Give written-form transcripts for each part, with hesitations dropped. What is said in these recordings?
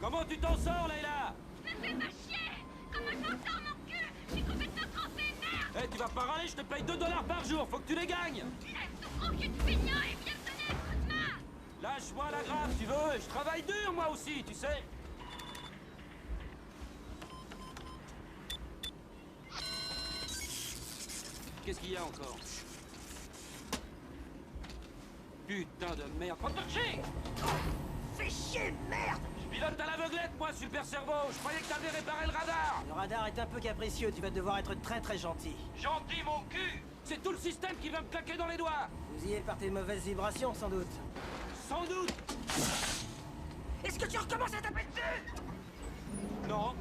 Comment tu t'en sors, Layla? Me fais pas chier! Comment je m'en sors, mon cul? Je suis complètement trempé, merde! Eh, tu vas pas râler, je te paye 2 $ par jour, faut que tu les gagnes! Laisse ton gros cul de feignant et viens me donner un coup de main! Lâche-moi la grappe, tu veux? Je travaille dur, moi aussi, tu sais! Qu'est-ce qu'il y a encore? Putain de merde, faut te marcher! Fais chier, merde! Je pilote à l'aveuglette, moi, super cerveau! Je croyais que t'avais réparé le radar! Le radar est un peu capricieux, tu vas devoir être très très gentil. Gentil, mon cul! C'est tout le système qui va me claquer dans les doigts! Vous y êtes par tes mauvaises vibrations, sans doute. Sans doute! Est-ce que tu recommences à taper dessus? Non!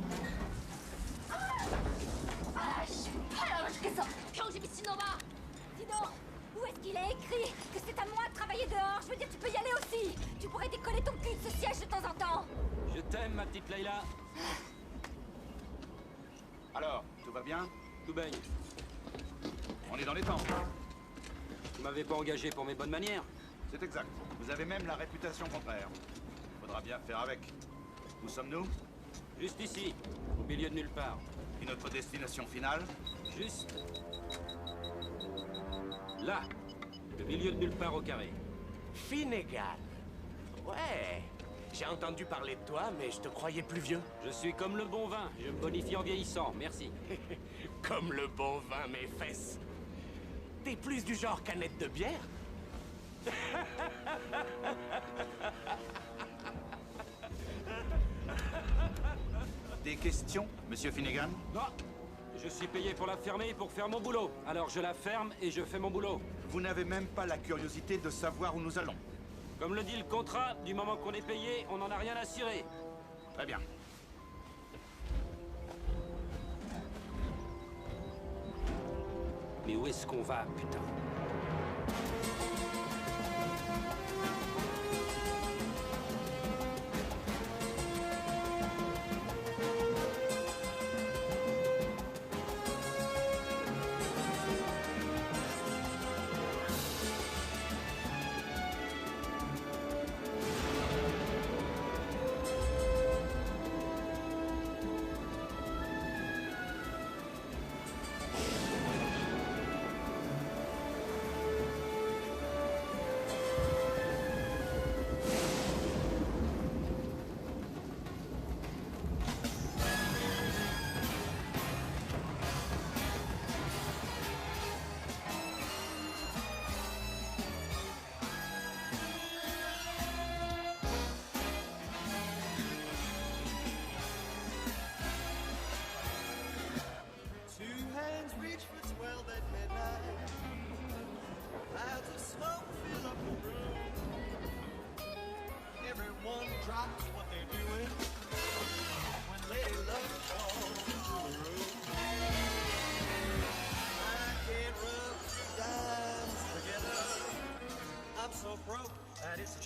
Dis donc, où est-ce qu'il est écrit que c'est à moi de travailler dehors? Je veux dire, tu peux y aller aussi! Tu pourrais décoller ton cul de ce siège de temps en temps! Je t'aime, ma petite Layla! Alors, tout va bien? Tout baigne. On est dans les temps. Tu m'avais pas engagé pour mes bonnes manières? C'est exact. Vous avez même la réputation contraire. Faudra bien faire avec. Où sommes-nous? Juste ici, au milieu de nulle part. Et notre destination finale? Juste... là, le milieu de nulle part au carré. Finnegan. Ouais. J'ai entendu parler de toi, mais je te croyais plus vieux. Je suis comme le bon vin, je me bonifie en vieillissant, merci. Comme le bon vin, mes fesses. T'es plus du genre canette de bière? Des questions, monsieur Finnegan? Non, je suis payé pour la fermer et pour faire mon boulot. Alors je la ferme et je fais mon boulot. Vous n'avez même pas la curiosité de savoir où nous allons. Comme le dit le contrat, du moment qu'on est payé, on n'en a rien à cirer. Très bien. Mais où est-ce qu'on va, putain?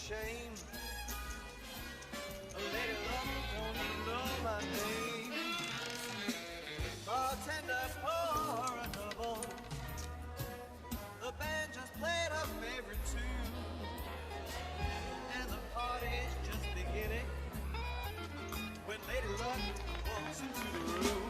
shame. Lady luck don't even know my name. Bartender, pour a double. The band just played our favorite tune, and the party's just beginning when Lady Luck walks into the room.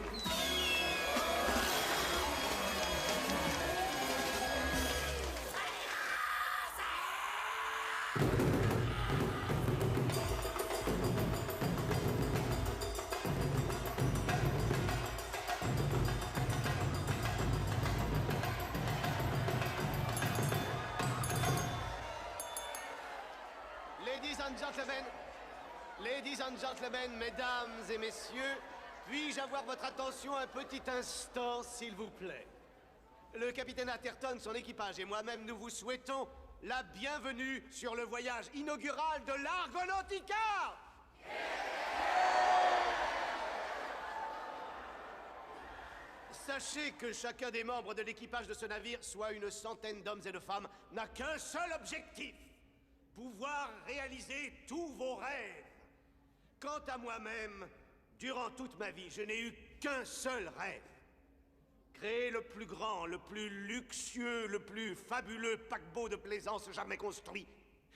Ladies and gentlemen, mesdames et messieurs, puis-je avoir votre attention un petit instant, s'il vous plaît? Le capitaine Atherton, son équipage et moi-même, nous vous souhaitons la bienvenue sur le voyage inaugural de l'Argonautica! Sachez que chacun des membres de l'équipage de ce navire, soit une centaine d'hommes et de femmes, n'a qu'un seul objectif: pouvoir réaliser tous vos rêves. Quant à moi-même, durant toute ma vie, je n'ai eu qu'un seul rêve. Créer le plus grand, le plus luxueux, le plus fabuleux paquebot de plaisance jamais construit.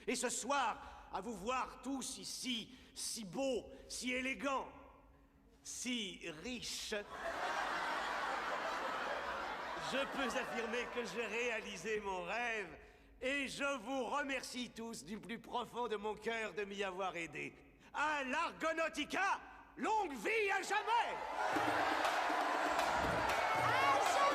Et ce soir, à vous voir tous ici, si beaux, si élégants, si riches, je peux affirmer que j'ai réalisé mon rêve. Et je vous remercie tous du plus profond de mon cœur de m'y avoir aidé. À l'Argonautica, longue vie à jamais! À jamais!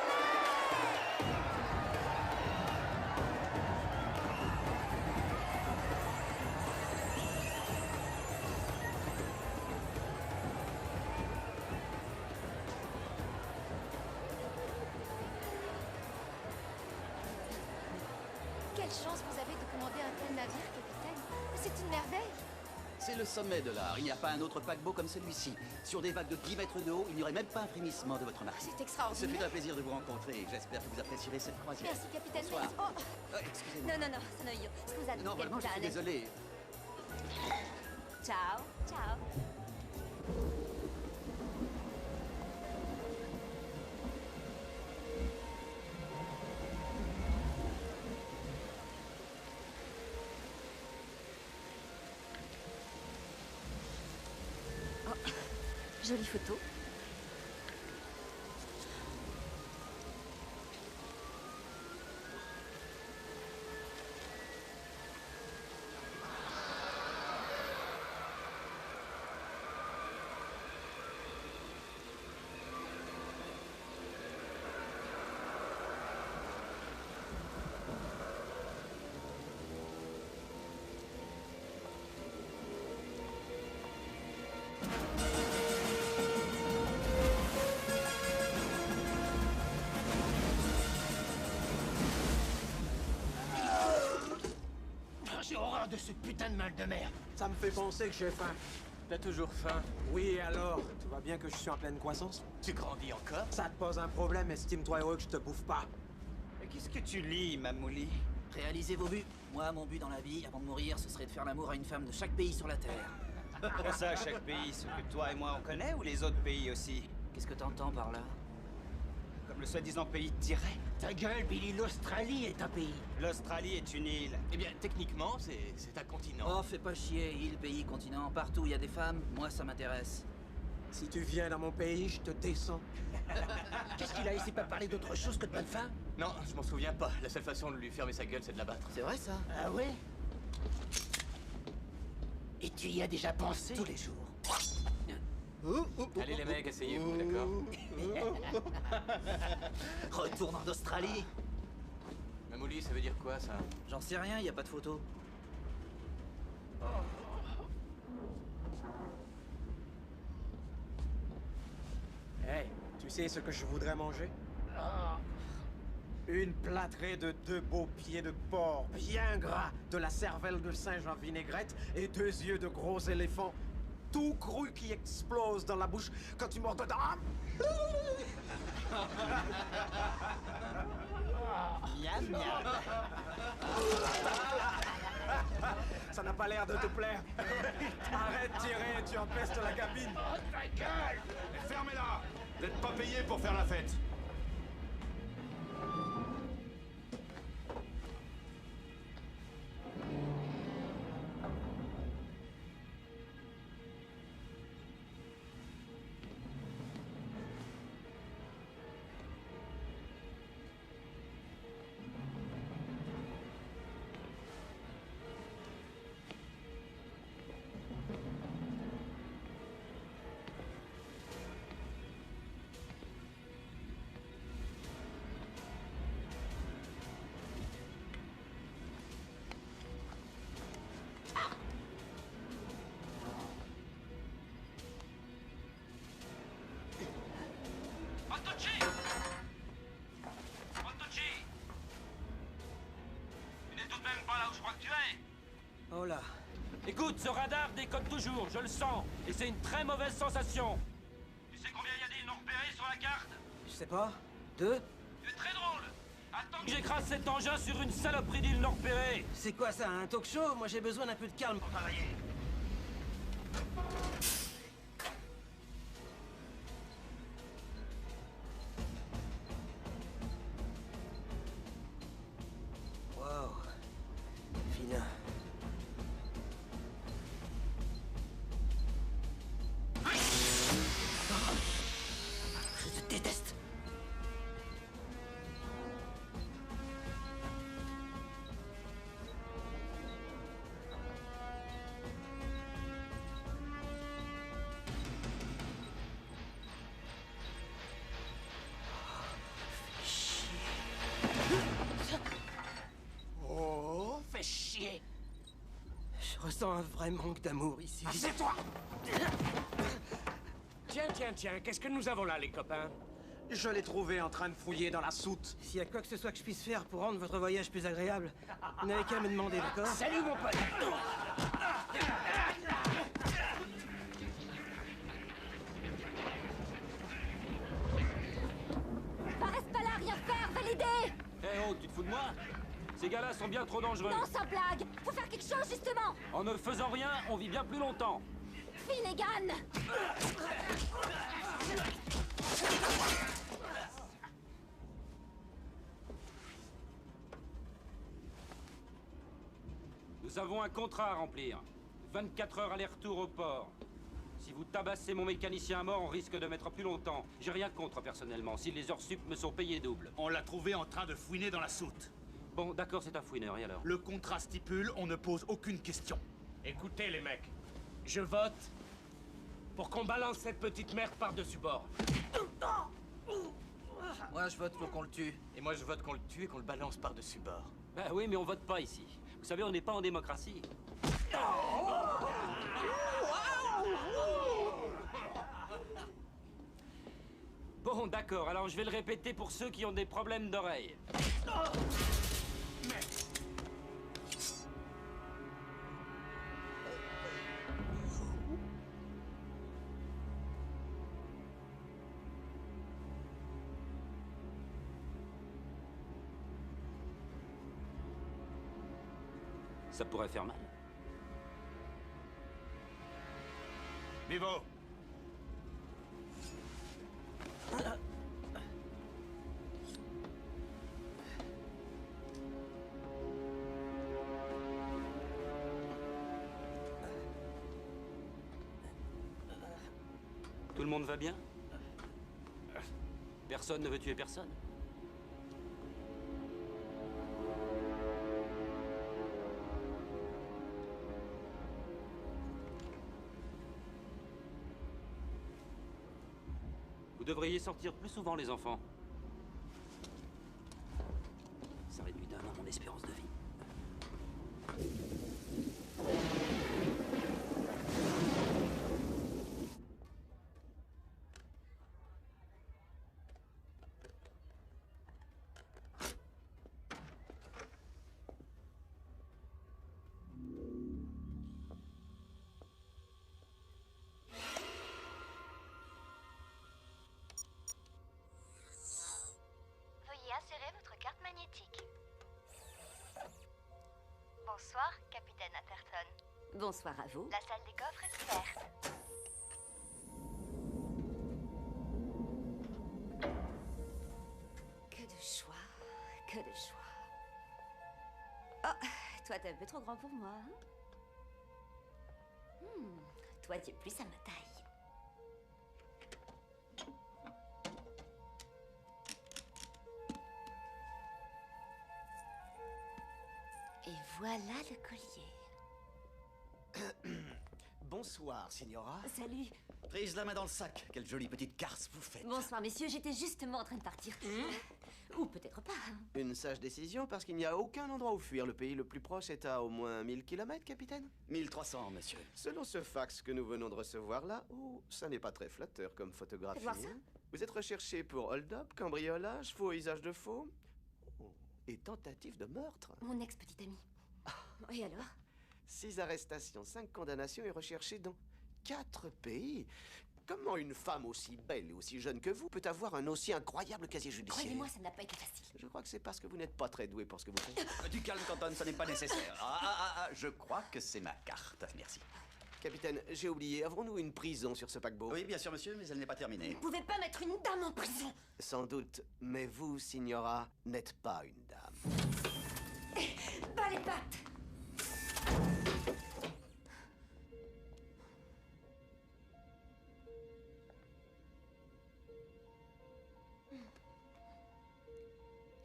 Quelle chance vous avez de commander un tel navire, capitaine. C'est une merveille. C'est le sommet de l'art. Il n'y a pas un autre paquebot comme celui-ci. Sur des vagues de 10 mètres de haut, il n'y aurait même pas un frémissement de votre marque. C'est Ce extraordinaire. fut un plaisir de vous rencontrer. J'espère que vous apprécierez cette croisière. Merci, capitaine. Bonsoir. Oh. Excusez-moi. No, sono io. Scusate, Non, vraiment, je suis capitane. désolé. Ciao, ciao. Oh, jolie photo. J'ai horreur de ce putain de mal de mer. Ça me fait penser que j'ai faim. T'as toujours faim. Oui, et alors? Tu vois bien que je suis en pleine croissance? Tu grandis encore? Ça te pose un problème, estime-toi heureux que je te bouffe pas. Mais qu'est-ce que tu lis, Mamouli? Réalisez vos buts. Moi, mon but dans la vie, avant de mourir, ce serait de faire l'amour à une femme de chaque pays sur la Terre. Pour ça, chaque pays, ce que toi et moi on connaît, ou les autres pays aussi? Qu'est-ce que t'entends par là? Comme le soi-disant pays de Tiré. Ta gueule, Billy, l'Australie est un pays. L'Australie est une île. Eh bien, techniquement, c'est un continent. Oh, fais pas chier. Île, pays, continent, partout il y a des femmes. Moi, ça m'intéresse. Si tu viens dans mon pays, je te descends. Qu'est-ce qu'il a essayé pas parler d'autre chose que de bonne faim? Non, je m'en souviens pas. La seule façon de lui fermer sa gueule, c'est de la battre. C'est vrai, ça? Ah ouais? Et tu y as déjà pensé? Tous les jours. Allez les mecs, asseyez-vous, d'accord? Retourne en Australie. Mamouli, ça veut dire quoi, ça? J'en sais rien, y a pas de photo. Hey, tu sais ce que je voudrais manger? Une plâtrée de 2 beaux pieds de porc bien gras, de la cervelle de singe en vinaigrette et 2 yeux de gros éléphants tout crus qui explosent dans la bouche quand tu mords dedans. Miam, miam. Ça n'a pas l'air de te plaire. Arrête de tirer, tu empestes la cabine. Oh, ta gueule! Et fermez-la! Vous n'êtes pas payé pour faire la fête. Oh là. Écoute, ce radar décode toujours, je le sens. Et c'est une très mauvaise sensation. Tu sais combien il y a d'îles non repérées sur la carte? Je sais pas. 2? C'est très drôle. Attends que j'écrase cet engin sur une saloperie d'île non repérée. C'est quoi ça, un talk show? Moi j'ai besoin d'un peu de calme pour travailler. Wow. Fina. Je te déteste. Oh, fais chier. Je ressens un vrai manque d'amour ici. Assieds-toi. Tiens, qu'est-ce que nous avons là, les copains? Je l'ai trouvé en train de fouiller dans la soute. S'il y a quoi que ce soit que je puisse faire pour rendre votre voyage plus agréable, vous n'avez qu'à me demander, d'accord? Salut, mon pote. Bah reste pas là, rien faire, validé! Eh oh, tu te fous de moi? Ces gars-là sont bien trop dangereux. Non, sans blague! Faut faire quelque chose, justement! En ne faisant rien, on vit bien plus longtemps. Finnegan! Nous avons un contrat à remplir. 24 heures aller-retour au port. Si vous tabassez mon mécanicien à mort, on risque de mettre plus longtemps. J'ai rien contre, personnellement, si les heures sup me sont payées double. On l'a trouvé en train de fouiner dans la soute. Bon, d'accord, c'est un fouineur, et alors? Le contrat stipule, on ne pose aucune question. Écoutez, les mecs, je vote pour qu'on balance cette petite merde par-dessus bord. Moi, je vote pour qu'on le tue. Et moi, je vote qu'on le tue et qu'on le balance par-dessus bord. Bah oui, mais on vote pas ici. Vous savez, on n'est pas en démocratie. Bon, d'accord, alors je vais le répéter pour ceux qui ont des problèmes d'oreille. Ça pourrait faire mal. Vivo! Tout le monde va bien? Personne ne veut tuer personne? Vous devriez sortir plus souvent, les enfants. Ça réduit d'un an mon espérance de vie. Veuillez insérer votre carte magnétique. Bonsoir, capitaine. capitaine Atherton. Bonsoir à vous. La salle des coffres est ouverte. Que de choix, que de choix. Oh, toi t'es un peu trop grand pour moi, hein? Toi tu es plus à ma taille. Et voilà le collier. Bonsoir, Signora. Salut. Prise la main dans le sac. Quelle jolie petite garce vous faites. Bonsoir messieurs, j'étais justement en train de partir. Ou peut-être pas. Une sage décision parce qu'il n'y a aucun endroit où fuir. Le pays le plus proche est à au moins 1000 km, capitaine. 1300, monsieur. Selon ce fax que nous venons de recevoir là, oh, ça n'est pas très flatteur comme photographie. Faites voir ça. Hein. Vous êtes recherché pour hold-up, cambriolage, faux usage de faux et tentative de meurtre. Mon ex-petite amie. Et alors? 6 arrestations, 5 condamnations et recherché dans 4 pays. Comment une femme aussi belle et aussi jeune que vous peut avoir un aussi incroyable casier judiciaire? Croyez-moi, ça n'a pas été facile. Je crois que c'est parce que vous n'êtes pas très doué pour ce que vous faites. Du calme, Canton, ça n'est pas nécessaire. Je crois que c'est ma carte. Merci. Capitaine, j'ai oublié, avons-nous une prison sur ce paquebot? Oui, bien sûr, monsieur, mais elle n'est pas terminée. Vous pouvez pas mettre une dame en prison. Sans doute, mais vous, Signora, n'êtes pas une dame. Bas les pattes.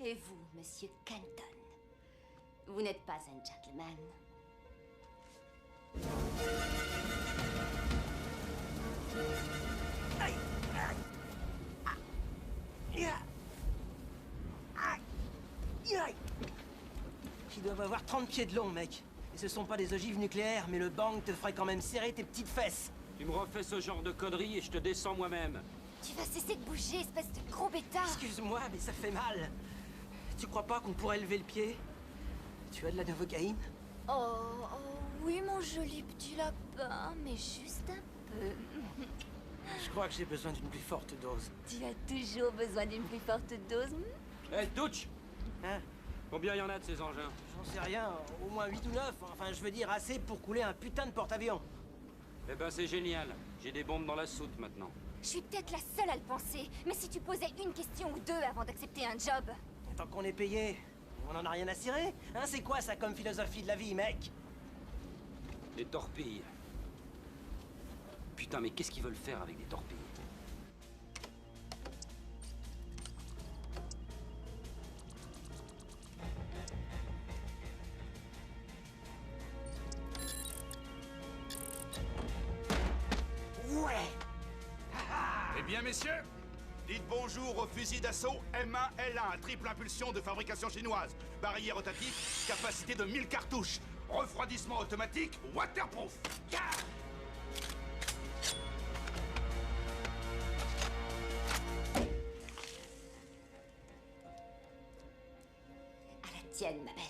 Et vous, monsieur Canton, vous n'êtes pas un gentleman. Ils doivent avoir 30 pieds de long, mec. Et ce sont pas des ogives nucléaires, mais le bang te ferait quand même serrer tes petites fesses. Tu me refais ce genre de conneries et je te descends moi-même. Tu vas cesser de bouger, espèce de gros bêtard. Excuse-moi, mais ça fait mal. Tu crois pas qu'on pourrait lever le pied? Tu as de la novocaïne? Oh, oui, mon joli petit lapin, mais juste un peu. Je crois que j'ai besoin d'une plus forte dose. Tu as toujours besoin d'une plus forte dose. Hé, Douch! Hein? Combien il y en a de ces engins? J'en sais rien, au moins 8 ou 9. Enfin, je veux dire assez pour couler un putain de porte-avions. Eh ben, c'est génial. J'ai des bombes dans la soute maintenant. Je suis peut-être la seule à le penser, mais si tu posais une question ou deux avant d'accepter un job... Tant qu'on est payé, on en a rien à cirer. Hein, c'est quoi ça comme philosophie de la vie, mec? Des torpilles. Putain, mais qu'est-ce qu'ils veulent faire avec des torpilles? Ouais! Eh bien, messieurs, dites bonjour au fusil d'assaut M1L1, triple impulsion de fabrication chinoise. Barrière rotative, capacité de 1000 cartouches. Refroidissement automatique, waterproof. À la tienne, ma belle.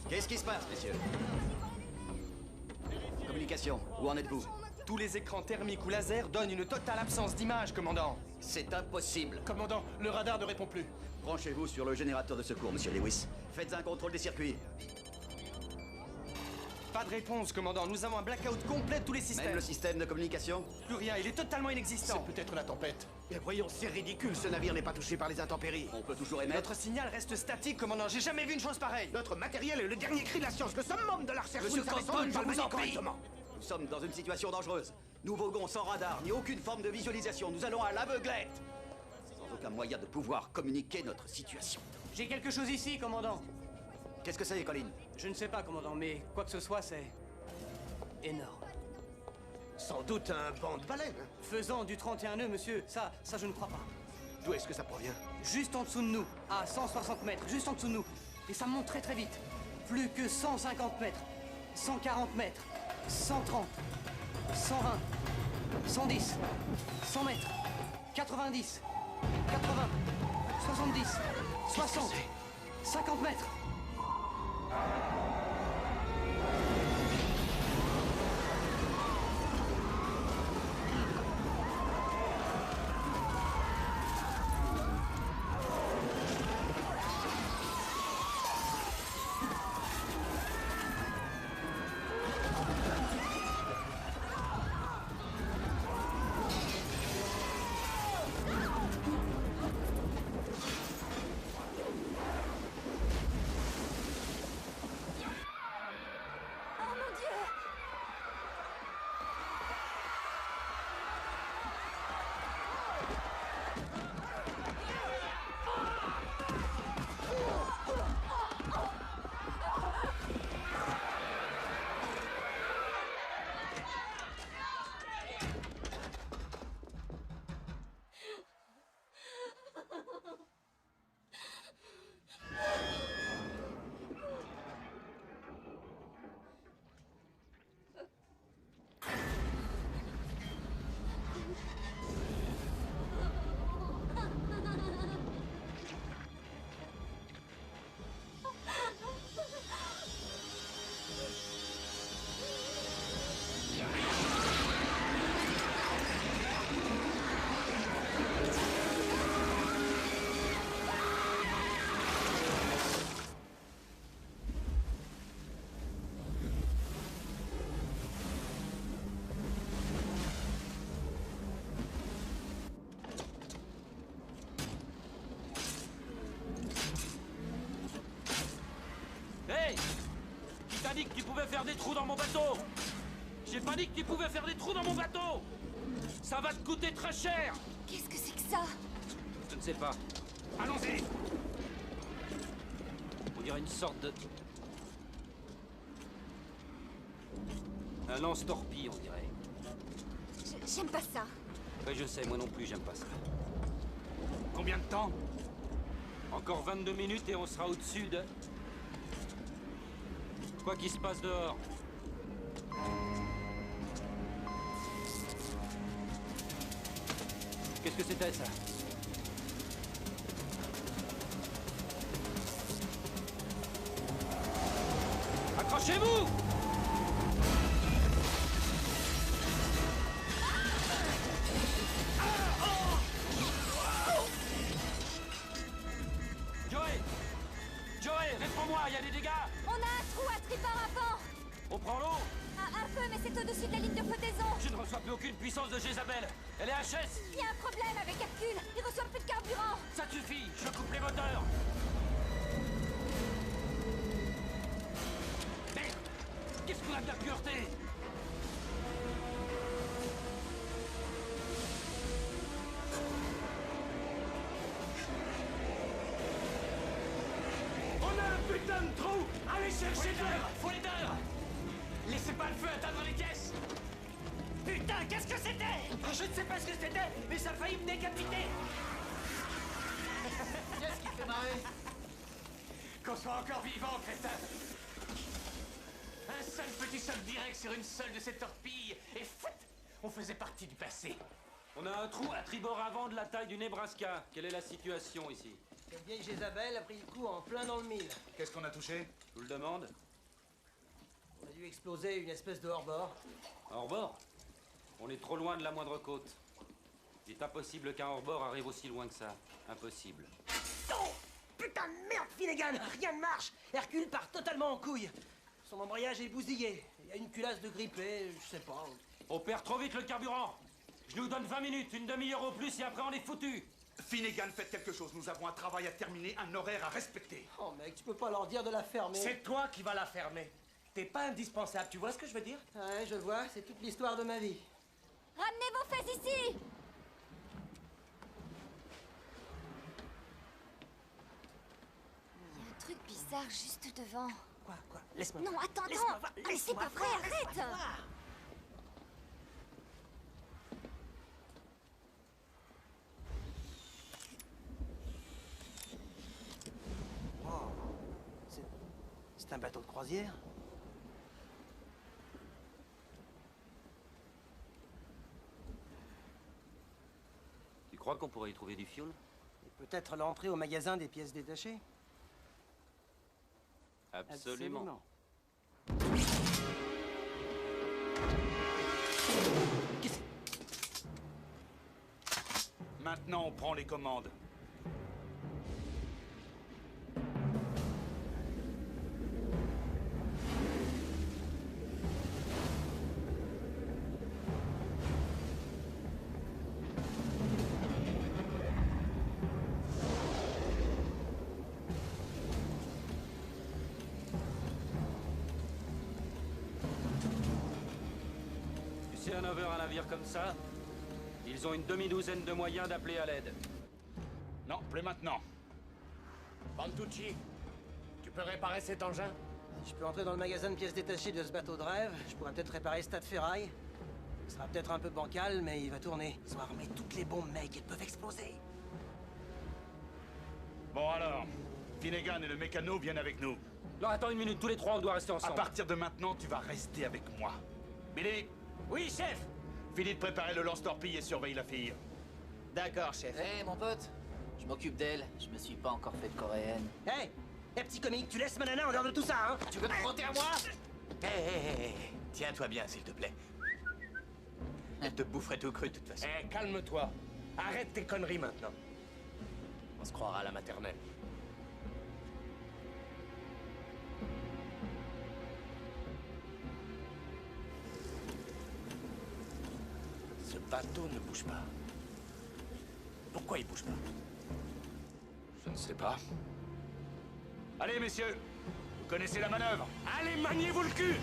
Qu'est-ce qui se passe, messieurs? Communication, où en êtes-vous? Tous les écrans thermiques ou laser donnent une totale absence d'image, commandant. C'est impossible. Commandant, le radar ne répond plus. Branchez-vous sur le générateur de secours, monsieur Lewis. Faites un contrôle des circuits. Pas de réponse, commandant. Nous avons un blackout complet de tous les systèmes. Même le système de communication? Plus rien, il est totalement inexistant. C'est peut-être la tempête. Mais voyons, c'est ridicule, ce navire n'est pas touché par les intempéries. On peut toujours émettre. Notre signal reste statique, commandant. J'ai jamais vu une chose pareille. Notre matériel est le dernier cri de la science, le summum de la recherche. Monsieur Vous ne savez sans Coston, doute pas je le vous en manier prie. correctement. Nous sommes dans une situation dangereuse. Nous voguons sans radar, ni aucune forme de visualisation. Nous allons à l'aveuglette. Sans aucun moyen de pouvoir communiquer notre situation. J'ai quelque chose ici, commandant. Qu'est-ce que c'est, Colin? Je ne sais pas, commandant, mais quoi que ce soit, c'est... énorme. Sans doute un banc de baleines. Faisant du 31 nœuds, monsieur, ça je ne crois pas. D'où est-ce que ça provient? Juste en dessous de nous, à 160 mètres, juste en dessous de nous. Et ça monte très très vite. Plus que 150 mètres, 140 mètres, 130, 120, 110, 100 mètres, 90, 80, 70, 60, 50 mètres. Hey! Qui t'a dit que tu pouvais faire des trous dans mon bateau? J'ai pas dit que tu pouvais faire des trous dans mon bateau! Ça va te coûter très cher! Qu'est-ce que c'est que ça? Je ne sais pas. Allons-y! On dirait une sorte de... Un lance-torpille, on dirait. J'aime pas ça. Ouais, je sais, moi non plus, j'aime pas ça. Combien de temps? Encore 22 minutes et on sera au-dessus de... Quoi qu'il se passe dehors. Qu'est-ce que c'était, ça? Accrochez-vous! Joey, réponds-moi, il y a des dégâts! On a un trou à tribord avant! On prend l'eau? Un peu, mais c'est au-dessus de la ligne de flottaison! Je ne reçois plus aucune puissance de Jézabel! Elle est HS! Il y a un problème avec Hercule! Il reçoit plus de carburant! Ça suffit! Je coupe les moteurs! Merde! Qu'est-ce qu'on a de la pureté? Putain de trou! Allez chercher Faut les dehors! Laissez pas le feu atteindre les caisses! Putain, qu'est-ce que c'était? Je ne sais pas ce que c'était, mais ça a failli me décapiter. Qu'est-ce qui fait marrer? Qu'on soit encore vivant, crétin! Un seul petit choc direct sur une seule de ces torpilles, et fout! On faisait partie du passé. On a un trou à tribord avant de la taille du Nebraska. Quelle est la situation ici? Cette vieille Jézabel a pris le coup en plein dans le mille. Qu'est-ce qu'on a touché? Je vous le demande. On a dû exploser une espèce de hors-bord. Hors-bord? On est trop loin de la moindre côte. Il est impossible qu'un hors-bord arrive aussi loin que ça. Impossible. Non! Putain de merde, Finnegan! Rien ne marche! Hercule part totalement en couille. Son embrayage est bousillé. y a une culasse de grippé, je sais pas. On perd trop vite le carburant. Je nous donne 20 minutes, une demi-heure au plus, et après on est foutu. Finnegan, faites quelque chose. Nous avons un travail à terminer, un horaire à respecter. Oh mec, tu peux pas leur dire de la fermer. C'est toi qui vas la fermer. T'es pas indispensable, tu vois ce que je veux dire? Ouais, je vois, c'est toute l'histoire de ma vie. Ramenez vos fesses ici! Il y a un truc bizarre juste devant. Quoi? Laisse-moi. Non, attends, Laisse-moi attends! voir, Ah, mais c'est pas vrai, arrête! C'est un bateau de croisière? Tu crois qu'on pourrait y trouver du fioul? Et peut-être l'entrée au magasin des pièces détachées? Absolument. Maintenant, on prend les commandes. Tu sais, à 9h, un navire comme ça, ils ont une demi-douzaine de moyens d'appeler à l'aide. Non, plus maintenant. Bantucci, tu peux réparer cet engin? Je peux entrer dans le magasin de pièces détachées de ce bateau de rêve. Je pourrais peut-être réparer ce tas de ferraille. Ce sera peut-être un peu bancal, mais il va tourner. Ils ont armé toutes les bombes, mec, elles peuvent exploser. Bon alors, Finnegan et le mécano viennent avec nous. Non, attends une minute, tous les trois, on doit rester À ensemble. partir de maintenant, tu vas rester avec moi. Billy, Oui, chef! finis de préparer le lance-torpille et surveille la fille. D'accord, chef. Hé, mon pote, je m'occupe d'elle. Je me suis pas encore fait de coréenne. Hey, petit comique, tu laisses ma nana en dehors de tout ça, hein? Tu veux te frotter à moi? Hé, tiens-toi bien, s'il te plaît. Elle te boufferait tout cru, de toute façon. Eh, calme-toi. Arrête tes conneries maintenant. On se croira à la maternelle. Ce bateau ne bouge pas. Pourquoi il bouge pas? Je ne sais pas. Allez, messieurs, vous connaissez la manœuvre. Allez, maniez-vous le cul!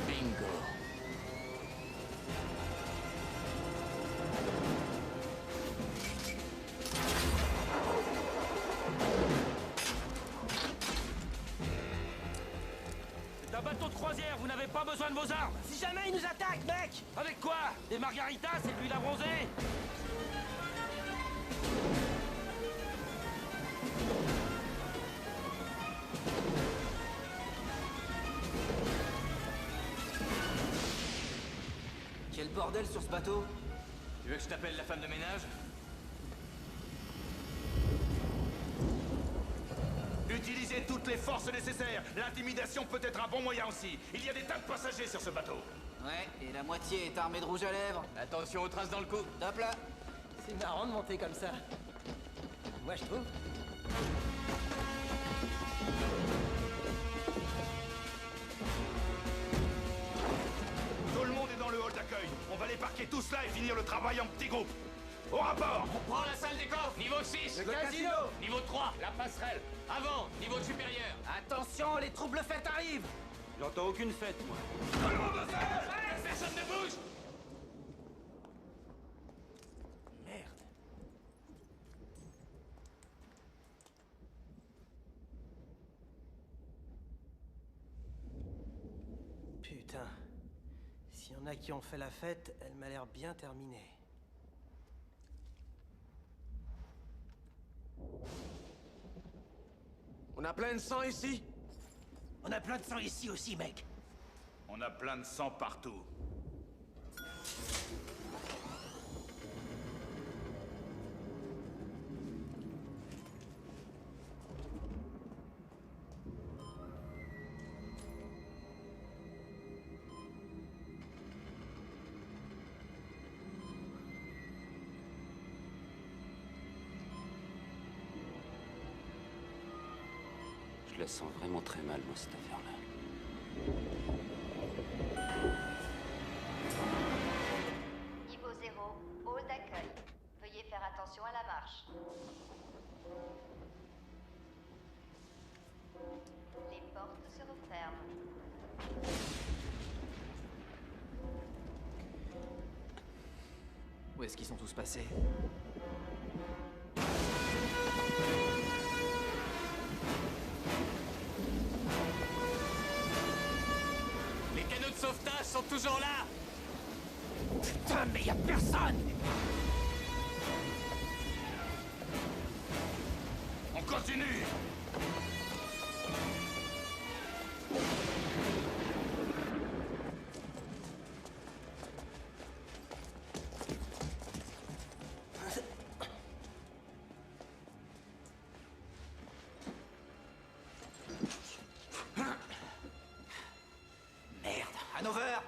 Bingo. C'est un bateau de croisière, vous n'avez pas besoin de vos armes. Si jamais ils nous attaquent, mec! Avec quoi? Des margaritas et de l'huile à bronzer? Quel bordel sur ce bateau. Tu veux que je t'appelle la femme de ménage? Utilisez toutes les forces nécessaires. L'intimidation peut être un bon moyen aussi. Il y a des tas de passagers sur ce bateau. Ouais, et la moitié est armée de rouge à lèvres. Attention aux traces dans le cou. Top là. C'est marrant de monter comme ça. Moi, je trouve. Tout le monde est dans le hall d'accueil. On va les parquer tous là et finir le travail en petits groupes. Au rapport! On prend la salle des coffres, niveau 6. Le casino. Niveau 3, la passerelle. Avant, niveau supérieur. Attention, les troubles fêtes arrivent! J'entends aucune fête, moi. Personne ne bouge. Merde. Putain. S'il y en a qui ont fait la fête, elle m'a l'air bien terminée. On a plein de sang ici? On a plein de sang ici aussi, mec. On a plein de sang partout. Je la sens vraiment très mal, moi, cette affaire-là. Niveau 0, hall d'accueil. Veuillez faire attention à la marche. Les portes se referment. Où est-ce qu'ils sont tous passés? Les canaux de sauvetage sont toujours là. Putain, mais y a personne. On continue. Merde, Hanover!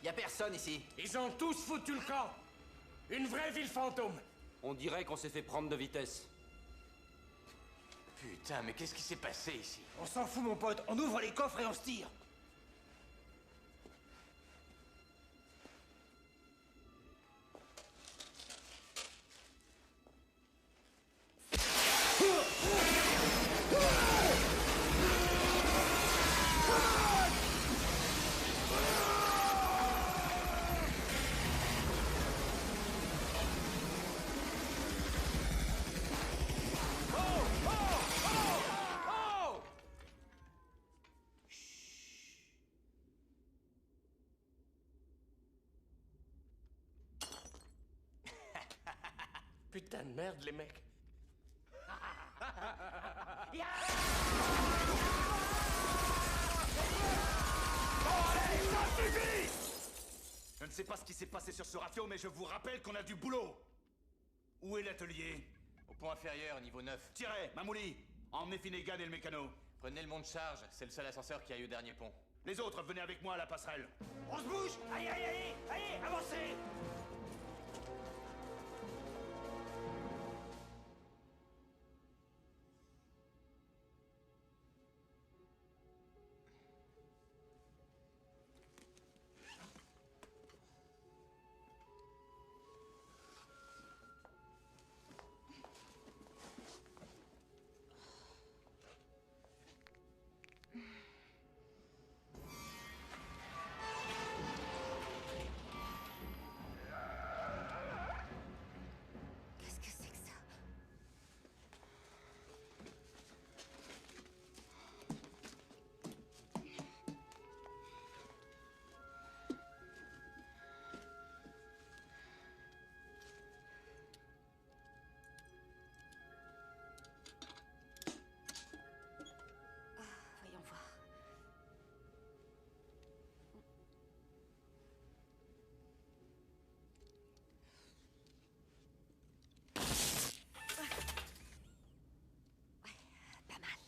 Y a personne ici. Ils ont tous foutu le camp. Une vraie ville fantôme. On dirait qu'on s'est fait prendre de vitesse. Putain, mais qu'est-ce qui s'est passé ici? On s'en fout, mon pote. On ouvre les coffres et on se tire. Putain de merde, les mecs. Je ne sais pas ce qui s'est passé sur ce rafio, mais je vous rappelle qu'on a du boulot. Où est l'atelier? Au pont inférieur, niveau 9. Tirez, Mamouli. Emmenez Finnegan et le mécano. Prenez le monte-charge, c'est le seul ascenseur qui aille au dernier pont. Les autres, venez avec moi à la passerelle. On se bouge. Allez, allez, allez. Allez, avancez. Qu'est-ce que c'est que ça? Voyons voir. Pas mal.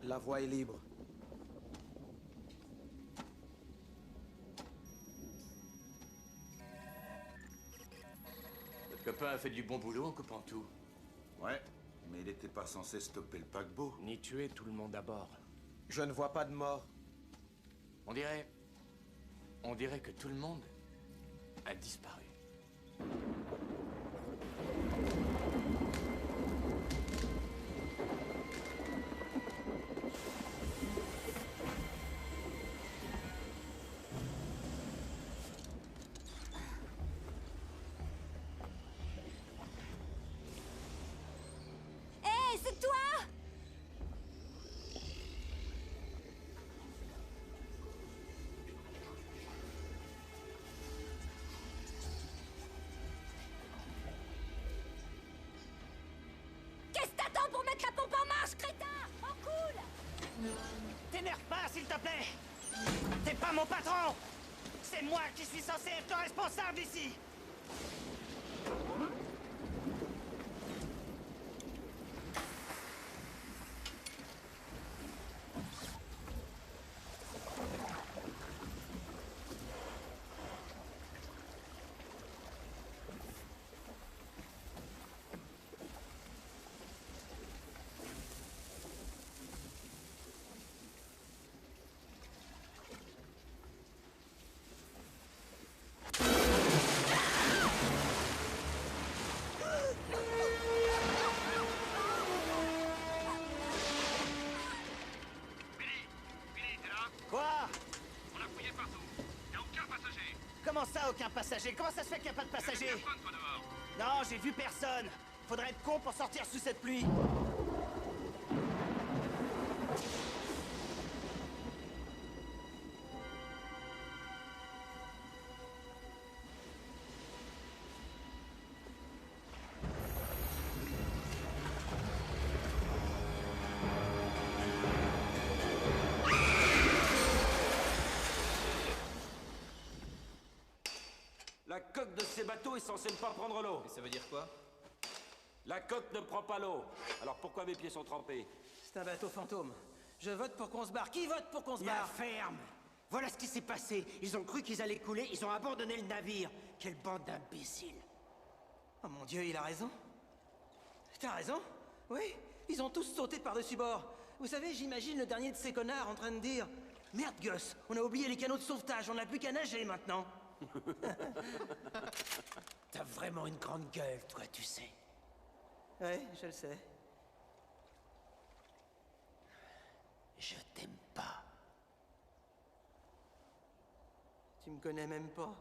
La voie est libre. Notre copain a fait du bon boulot en coupant tout. Ouais, mais il n'était pas censé stopper le paquebot. Ni tuer tout le monde à bord. Je ne vois pas de mort. On dirait que tout le monde a disparu. Hé, c'est toi? Mettre la pompe en marche, crétin! En cool! T'énerve pas, s'il te plaît! T'es pas mon patron! C'est moi qui suis censé être le responsable ici! Comment ça, aucun passager? Comment ça se fait qu'il n'y a pas de passager? Non, j'ai vu personne. Faudrait être con pour sortir sous cette pluie. La coque de ces bateaux est censée ne pas prendre l'eau. Et ça veut dire quoi? La coque ne prend pas l'eau. Alors pourquoi mes pieds sont trempés? C'est un bateau fantôme. Je vote pour qu'on se barre. Qui vote pour qu'on se barre? Ferme! Voilà ce qui s'est passé. Ils ont cru qu'ils allaient couler, ils ont abandonné le navire. Quelle bande d'imbéciles! Oh mon Dieu, il a raison. T'as raison. Oui, ils ont tous sauté par-dessus bord. Vous savez, j'imagine le dernier de ces connards en train de dire « Merde, Gus, on a oublié les canaux de sauvetage, on n'a plus qu'à nager maintenant. » T'as vraiment une grande gueule, toi, tu sais. Ouais, je le sais. Je t'aime pas. Tu me connais même pas.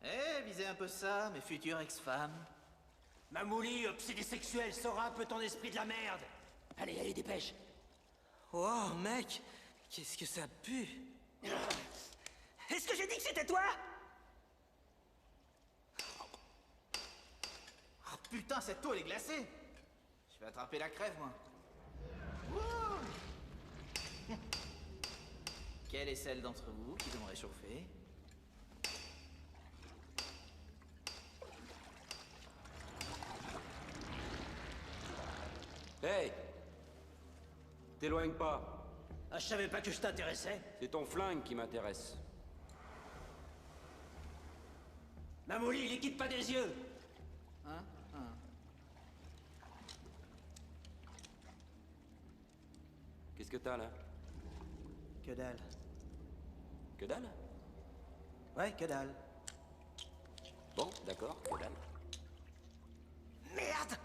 Eh, visez un peu ça, mes futures ex-femmes. Mamouli, obsédé sexuel, sors un peu ton esprit de la merde. Allez, allez, dépêche. Oh, mec, qu'est-ce que ça pue. Est-ce que j'ai dit que c'était toi? Oh putain, cette eau, elle est glacée. Je vais attraper la crève, moi. Wouh. Quelle est celle d'entre vous qui veut me réchauffer? Hey! T'éloigne pas. Ah, je savais pas que je t'intéressais. C'est ton flingue qui m'intéresse. Mamouli, les quitte pas des yeux. Hein? Qu'est-ce que t'as là? Que dalle. Que dalle? Ouais, que dalle. Bon, d'accord, que dalle. Merde!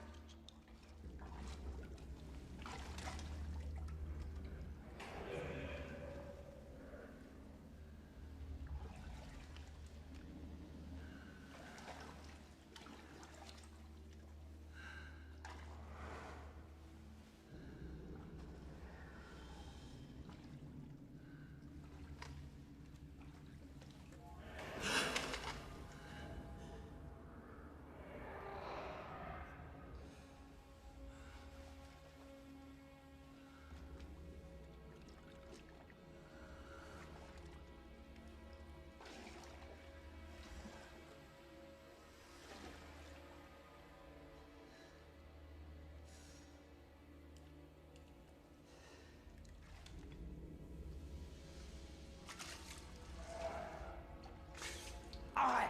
Arrête!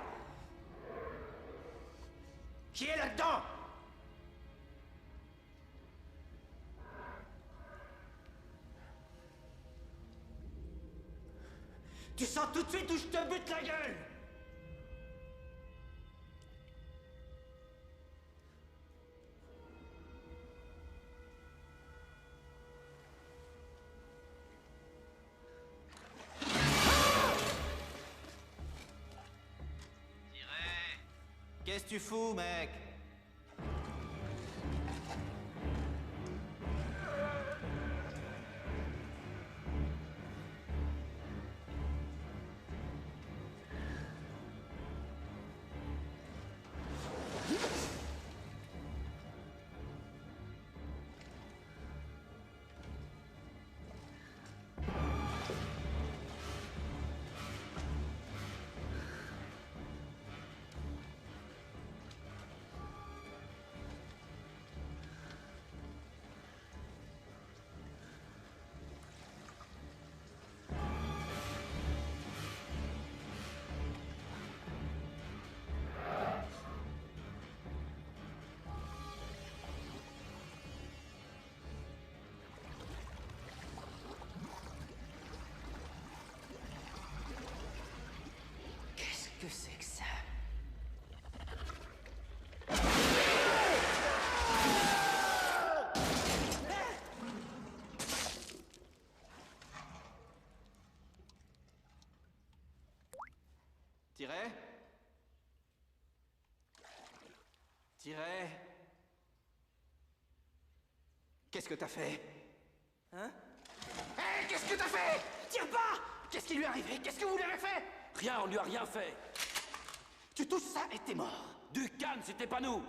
Qui est là-dedans? Tu sens tout de suite où je te bute la gueule! Qu'est-ce que tu fous, mec? Tiret? Tiret? Qu'est-ce que t'as fait? Hein? Hé, qu'est-ce que t'as fait? Tire pas! Qu'est-ce qui lui est arrivé? Qu'est-ce que vous lui avez fait? Rien, on lui a rien fait. Tu touches ça et t'es mort. Du calme, c'était pas nous.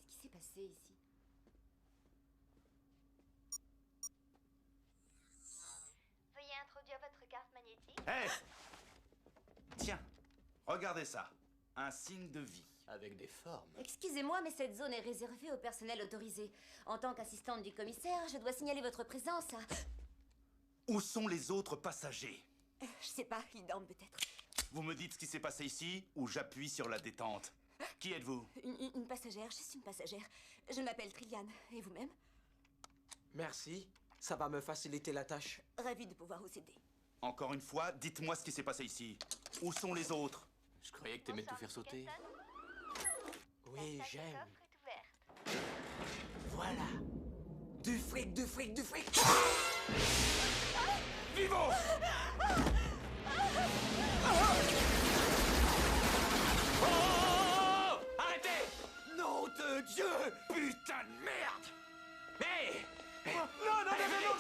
Qu'est-ce qui s'est passé ici? Veuillez introduire votre carte magnétique. Hé! Tiens, regardez ça. Un signe de vie. Avec des formes. Excusez-moi, mais cette zone est réservée au personnel autorisé. En tant qu'assistante du commissaire, je dois signaler votre présence à... Où sont les autres passagers? Je sais pas, ils dorment peut-être. Vous me dites ce qui s'est passé ici ou j'appuie sur la détente? Qui êtes-vous? Une passagère, je suis une passagère. Je m'appelle Trilliane. Et vous-même? Merci, ça va me faciliter la tâche. Ravie de pouvoir vous aider. Encore une fois, dites-moi ce qui s'est passé ici. Où sont les autres? Je croyais que t'aimais tout faire sauter. Oui, j'aime. Voilà. Du fric, du fric, du fric. Vivo! Oh! Arrêtez! Nom de Dieu! Putain de merde! Hé! Non,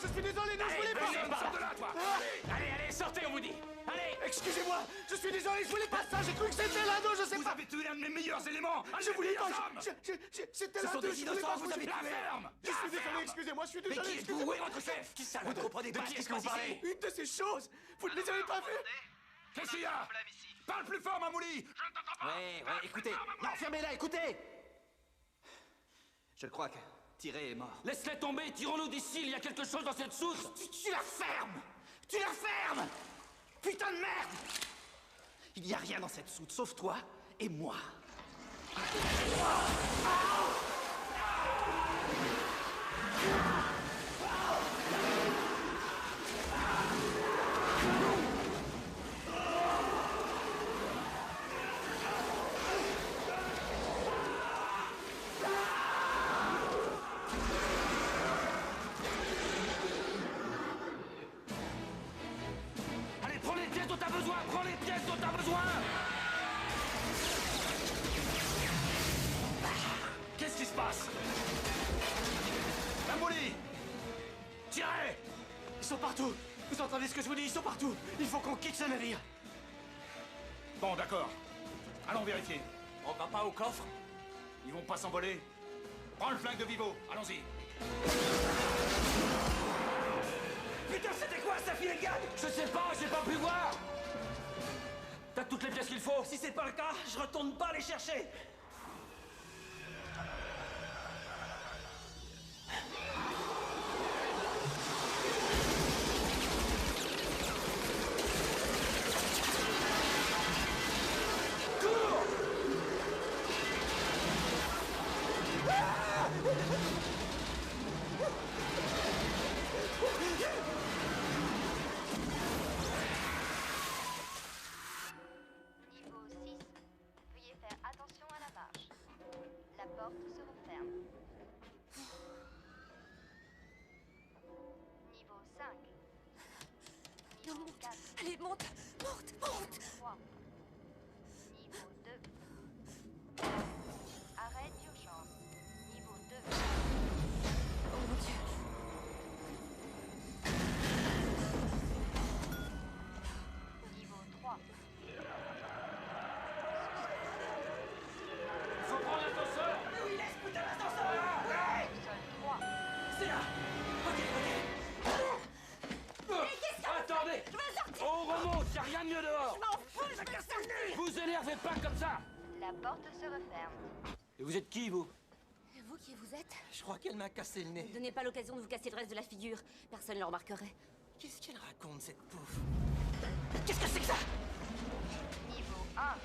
je suis désolé, non, je voulais pas! Sors de là, toi! Allez, sortez, on vous dit! Allez! Excusez-moi, je suis désolé, je voulais pas ça, j'ai cru que c'était l'un d'eux, je sais Vous pas! avez tué l'un de mes meilleurs éléments! Je voulais pas, hommes! c'était Ce l'un sont d'eux, des je voulais pas innocents, vous avez La tué! ferme! Je suis désolé, excusez-moi, je suis Mais désolé, qui êtes-vous? Où est votre chef? Qui ça? Vous ne comprenez pas ce qui se passe ici? Une de ces choses, vous ne les avez pas vues? Qu'est-ce qu'il y a? Parle plus fort, Mamouli! Ouais, écoutez, non, fermez-la, écoutez! Je crois que Tiré est mort. Laisse-les tomber, tirons-nous d'ici, il y a quelque chose dans cette soute. Tu la fermes! Tu la fermes! Putain de merde! Il n'y a rien dans cette soute, sauf toi et moi. Allez, prends les pièces dont t'as besoin, prends les pièces dont t'as besoin. Qu'est-ce qui se passe? Mamouli! Tirez! Ils sont partout! Vous entendez ce que je vous dis? Ils sont partout! Il faut qu'on quitte ce navire! Bon, d'accord. Allons vérifier. On va pas au coffre? Ils vont pas s'envoler. Prends le flingue de Vivo, allons-y. Putain, c'était quoi ça, Finnegan? Je sais pas, j'ai pas pu voir. T'as toutes les pièces qu'il faut? Si c'est pas le cas, je retourne pas les chercher. Niveau 6. Veuillez faire attention à la marche. La porte se referme. Niveau 5. Non, Niveau monte. 4. Allez, monte, monte, monte. 3. Niveau 2. Arrêt d'urgence. Niveau 2. Oh mon Dieu. Niveau 3. Faut prendre l'ascenseur. Mais oui, laisse putain l'ascenseur! Ouais! Sol 3. C'est là! Attendez. On remonte, y a rien de mieux dehors. Je m'en fous, je veux sortir. Vous énervez pas comme ça. La porte se referme. Et vous êtes qui, vous? Vous qui vous êtes? Je crois qu'elle m'a cassé le nez. Ne donnez pas l'occasion de vous casser le reste de la figure. Personne ne le remarquerait. Qu'est-ce qu'elle raconte, cette pouffe? Qu'est-ce que c'est que ça? Niveau 1.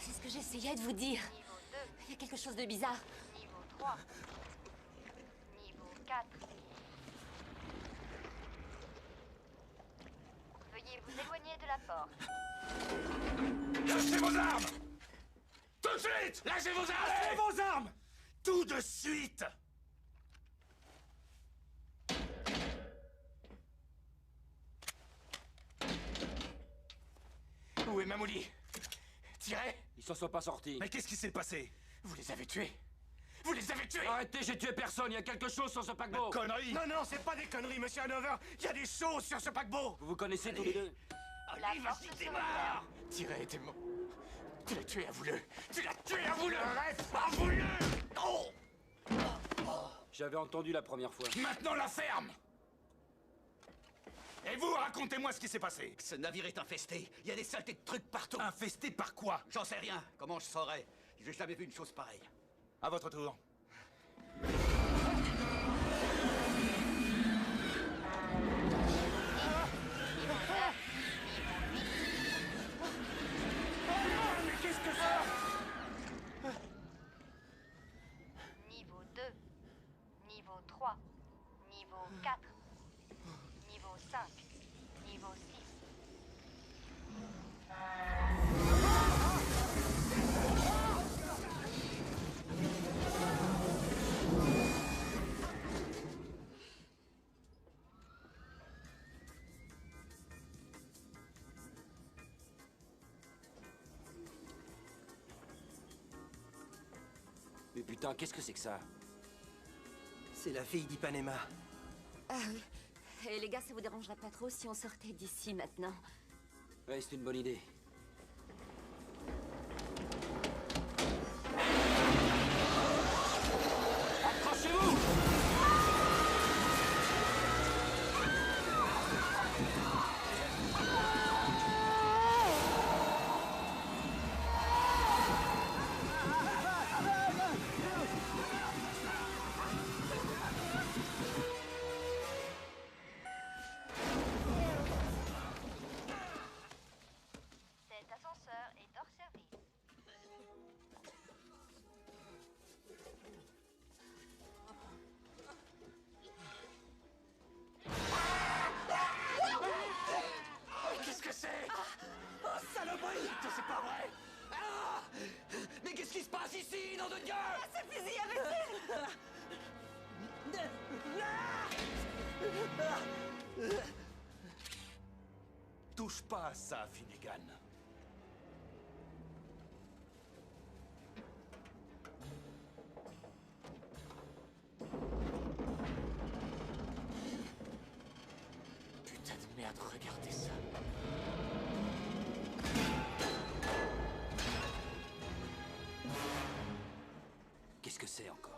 C'est ce que j'essayais de vous dire. Niveau 2. Il y a quelque chose de bizarre. Niveau 3. Niveau 4. Veuillez vous éloigner de la porte. Lâchez vos armes! Tout de suite! Lâchez vos armes! Lâchez vos armes! Tout de suite! Où est Mamouli? Tirez! Ils s'en sont pas sortis. Mais qu'est-ce qui s'est passé? Vous les avez tués! Vous les avez tués! Arrêtez, j'ai tué personne, il y a quelque chose sur ce paquebot. Connerie! Non, non, c'est pas des conneries, monsieur Hanover. Il y a des choses sur ce paquebot. Vous vous connaissez tous les deux? Allez, vas-y, démarre! Tirez était mort. Tu l'as tué à voulu! Tu l'as tué à voulu! Arrête! À voulu! Oh! J'avais entendu la première fois. Maintenant la ferme! Et vous, racontez-moi ce qui s'est passé. Ce navire est infesté. Il y a des saletés de trucs partout. Infesté par quoi? J'en sais rien. Comment je saurais? J'ai jamais vu une chose pareille. À votre tour. Mais qu'est-ce que c'est? Niveau 2, niveau 3, niveau 4, niveau 5, niveau 6. Mais putain, qu'est-ce que c'est que ça? C'est la fille d'Ipanema. Ah oui. Et les gars, ça vous dérangerait pas trop si on sortait d'ici maintenant? Ouais, c'est une bonne idée. Accrochez-vous! Cet ascenseur est hors service. Qu'est-ce que c'est? Oh, saloperie! C'est pas vrai! Ah! Mais qu'est-ce qui se passe ici, nom de Dieu? C'est fusil avec Touche pas à ça, Finnegan. Putain de merde, regardez ça. Qu'est-ce que c'est encore?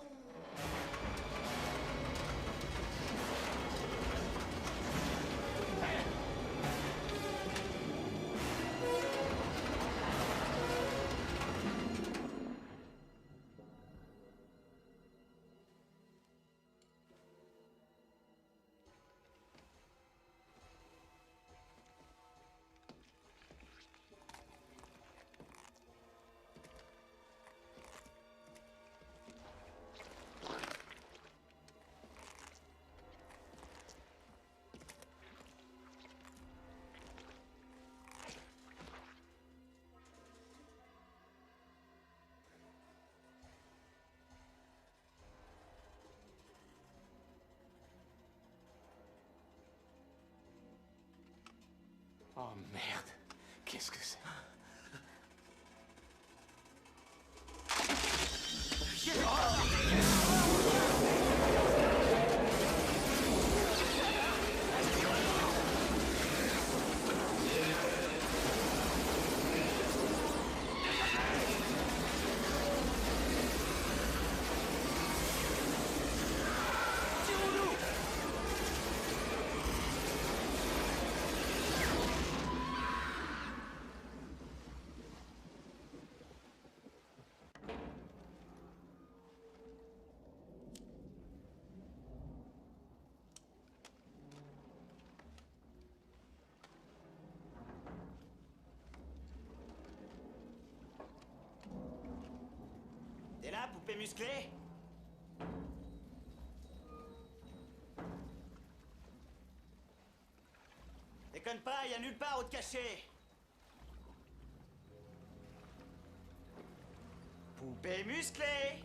Oh merde, qu'est-ce que c'est? T'es là, poupée musclée? Déconne pas, y a nulle part où te cacher. Poupée musclée!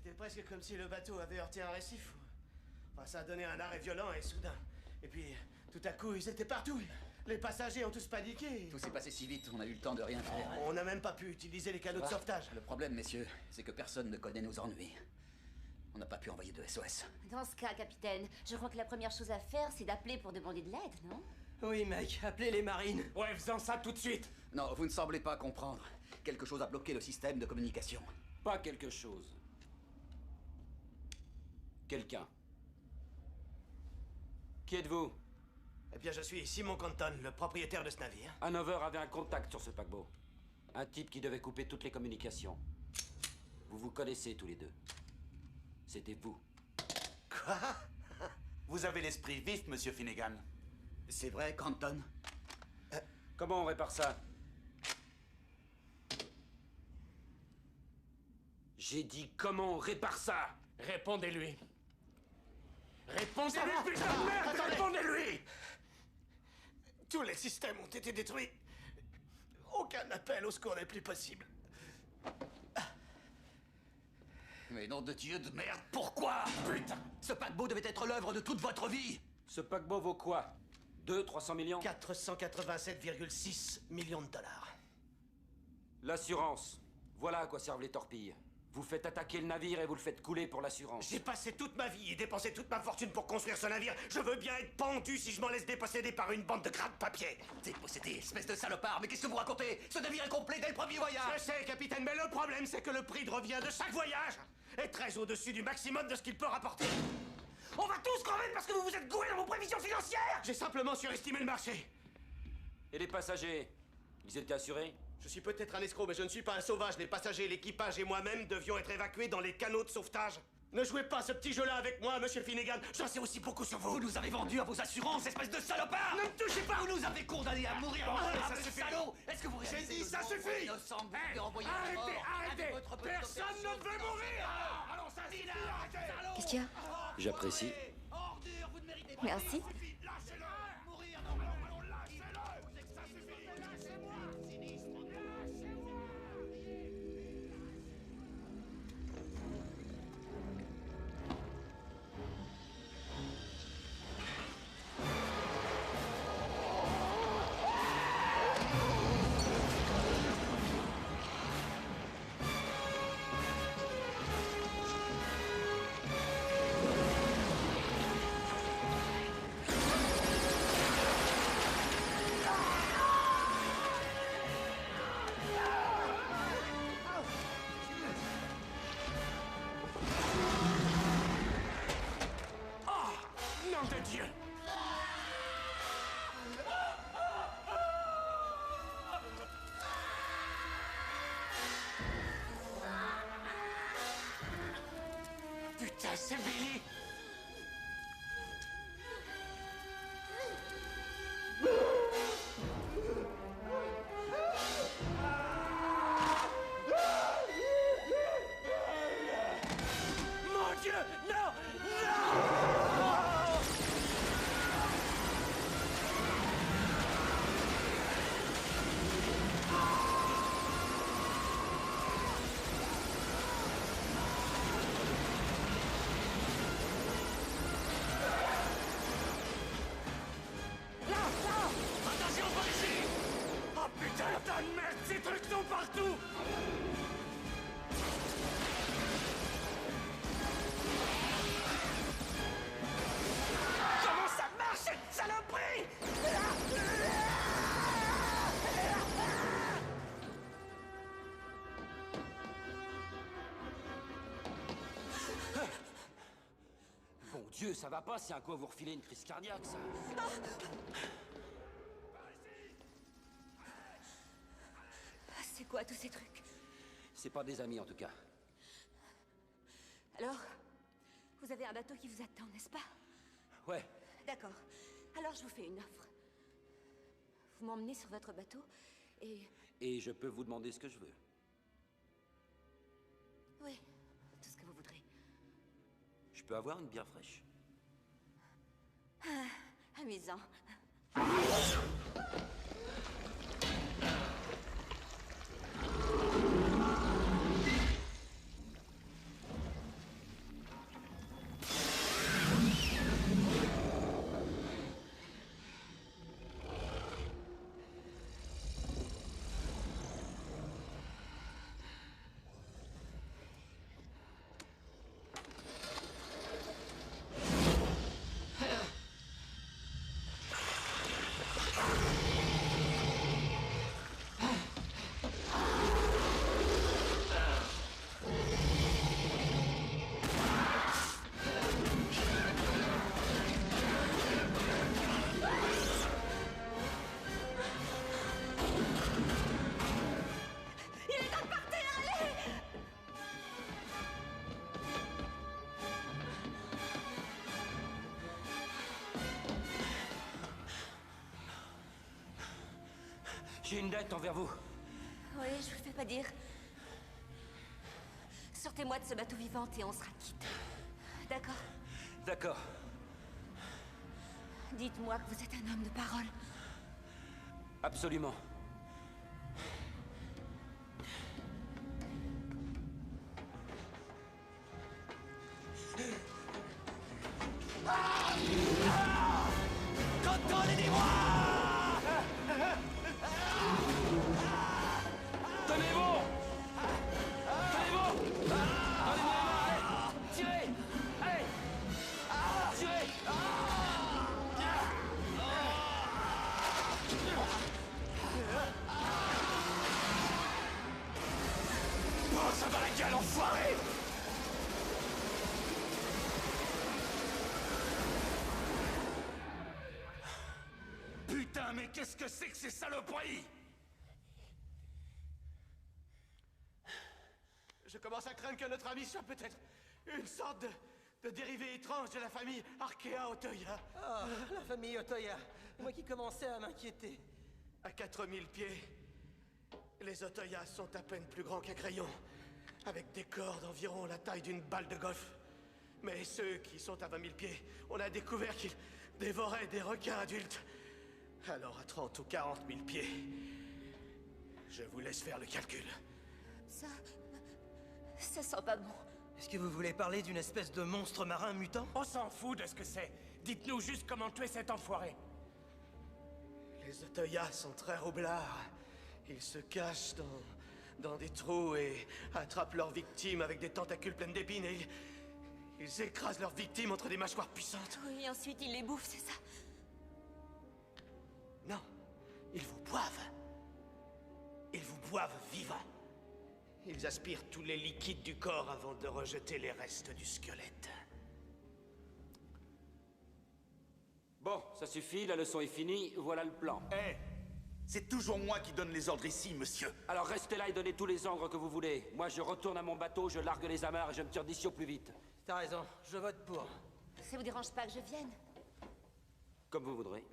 C'était presque comme si le bateau avait heurté un récif. Enfin, ça a donné un arrêt violent et soudain. Et puis, tout à coup, ils étaient partout. Les passagers ont tous paniqué. Tout s'est passé si vite, on a eu le temps de rien faire. On n'a même pas pu utiliser les canaux de sauvetage. Le problème, messieurs, c'est que personne ne connaît nos ennuis. On n'a pas pu envoyer de SOS. Dans ce cas, capitaine, je crois que la première chose à faire, c'est d'appeler pour demander de l'aide, non? Oui, mec, appelez les marines. Ouais, faisons ça tout de suite. Non, vous ne semblez pas comprendre. Quelque chose a bloqué le système de communication. Pas quelque chose. Quelqu'un. Qui êtes-vous? Eh bien, je suis Simon Canton, le propriétaire de ce navire. Hanover avait un contact sur ce paquebot. Un type qui devait couper toutes les communications. Vous vous connaissez tous les deux. C'était vous. Quoi? Vous avez l'esprit vif, monsieur Finnegan. C'est vrai, Canton? Comment on répare ça? J'ai dit comment on répare ça? Répondez-lui. Répondez-lui, Ça va, putain de merde! attendez. Répondez-lui! Tous les systèmes ont été détruits. Aucun appel au secours n'est plus possible. Mais nom de Dieu de merde, pourquoi? Putain! Ce paquebot devait être l'œuvre de toute votre vie! Ce paquebot vaut quoi? 300 millions? 487,6 millions de dollars. L'assurance. Voilà à quoi servent les torpilles. Vous faites attaquer le navire et vous le faites couler pour l'assurance. J'ai passé toute ma vie et dépensé toute ma fortune pour construire ce navire. Je veux bien être pendu si je m'en laisse déposséder par une bande de gratte-papier. Dépossédé, espèce de salopard, mais qu'est-ce que vous racontez? Ce navire est complet dès le premier voyage! Je sais, capitaine, mais le problème, c'est que le prix de revient de chaque voyage est très au-dessus du maximum de ce qu'il peut rapporter. On va tous crever parce que vous vous êtes gourés dans vos prévisions financières! J'ai simplement surestimé le marché. Et les passagers? Ils étaient assurés? Je suis peut-être un escroc, mais je ne suis pas un sauvage. Les passagers, l'équipage et moi-même devions être évacués dans les canaux de sauvetage. Ne jouez pas ce petit jeu-là avec moi, monsieur Finnegan. J'en sais aussi beaucoup sur vous. Vous nous avez vendus à vos assurances, espèce de salopard! Ne me touchez pas! Vous nous avez condamnés à mourir en ça suffit. salaud! Est-ce que vous J'ai réalisez dit, le ça nombre suffit! d'innocents que vous envoyés à la mort Arrêtez! avec votre petite Personne ne opération veut mourir! Allons, ça suffit! Arrêtez! Qu'est-ce qu'il y a? J'apprécie. Ordure, vous ne méritez pas! Merci. Lâchez-le! Mourir, Non, lâchez-le! C'est que ça suffit! Lâchez-moi! Sinistre! Nom de Dieu! Putain, c'est Billy! Mon Dieu! Non! Non! Attention par ici! Oh putain, tas de merde, ces trucs sont partout! Comment ça marche, cette saloperie? Bon Dieu, ça va pas, c'est un coup à vous refiler une crise cardiaque, ça. C'est quoi tous ces trucs? C'est pas des amis, en tout cas. Alors, vous avez un bateau qui vous attend, n'est-ce pas? Ouais. D'accord. Alors je vous fais une offre. Vous m'emmenez sur votre bateau et... Et je peux vous demander ce que je veux. Oui, tout ce que vous voudrez. Je peux avoir une bière fraîche? Ah, amusant. J'ai une dette envers vous. Oui, je vous le fais pas dire. Sortez-moi de ce bateau vivant et on sera quitte. D'accord? D'accord. Dites-moi que vous êtes un homme de parole. Absolument. Contenez-moi! Tenez-vous! Tenez-vous! Donnez-moi la main, allez! Tirez! Allez! Tirez! Oh, ça va la gueule, enfoiré! Putain, mais qu'est-ce que c'est que ces saloperies? Je commence à craindre que notre ami soit peut-être une sorte de dérivé étrange de la famille Arkea Otoya. Ah, la famille Otoya. Moi qui commençais à m'inquiéter. À 4000 pieds, les Otoya sont à peine plus grands qu'un crayon, avec des corps d'environ la taille d'une balle de golf. Mais ceux qui sont à 20 000 pieds, on a découvert qu'ils dévoraient des requins adultes. Alors à 30 ou 40 000 pieds, je vous laisse faire le calcul. Ça sent pas bon. Est-ce que vous voulez parler d'une espèce de monstre marin mutant? On s'en fout de ce que c'est. Dites-nous juste comment tuer cet enfoiré. Les Otoya sont très roublards. Ils se cachent dans des trous et attrapent leurs victimes avec des tentacules pleines d'épines et ils écrasent leurs victimes entre des mâchoires puissantes. Oui, ensuite ils les bouffent, c'est ça? Non, ils vous boivent. Ils vous boivent vivants. Ils aspirent tous les liquides du corps avant de rejeter les restes du squelette. Bon, ça suffit, la leçon est finie, voilà le plan. C'est toujours moi qui donne les ordres ici, monsieur. Alors restez là et donnez tous les ordres que vous voulez. Moi, je retourne à mon bateau, je largue les amarres et je me tire d'ici au plus vite. T'as raison, je vote pour. Ça vous dérange pas que je vienne? Comme vous voudrez.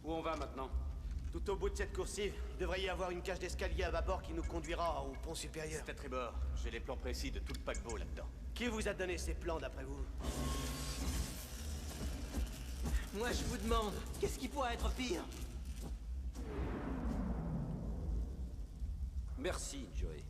Où on va maintenant? Tout au bout de cette coursive, il devrait y avoir une cage d'escalier à bâbord qui nous conduira au pont supérieur. C'est à tribord. J'ai les plans précis de tout le paquebot là-dedans. Qui vous a donné ces plans, d'après vous? Moi, je vous demande, qu'est-ce qui pourrait être pire? Merci, Joey.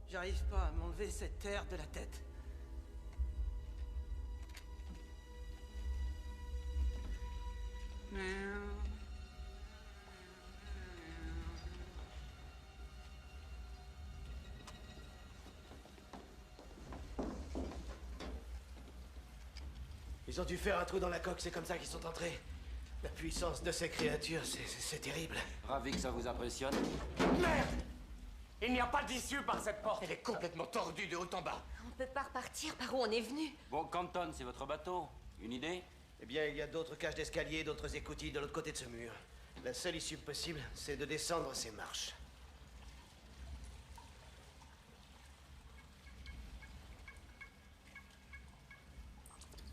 J'arrive pas à m'enlever cette terre de la tête. Ils ont dû faire un trou dans la coque, c'est comme ça qu'ils sont entrés. La puissance de ces créatures, c'est terrible. Ravi que ça vous impressionne. Merde! Il n'y a pas d'issue par cette porte. Elle est complètement tordue de haut en bas. On peut pas repartir par où on est venu. Bon, Canton, c'est votre bateau. Une idée? Eh bien, il y a d'autres cages d'escalier, d'autres écoutilles de l'autre côté de ce mur. La seule issue possible, c'est de descendre ces marches.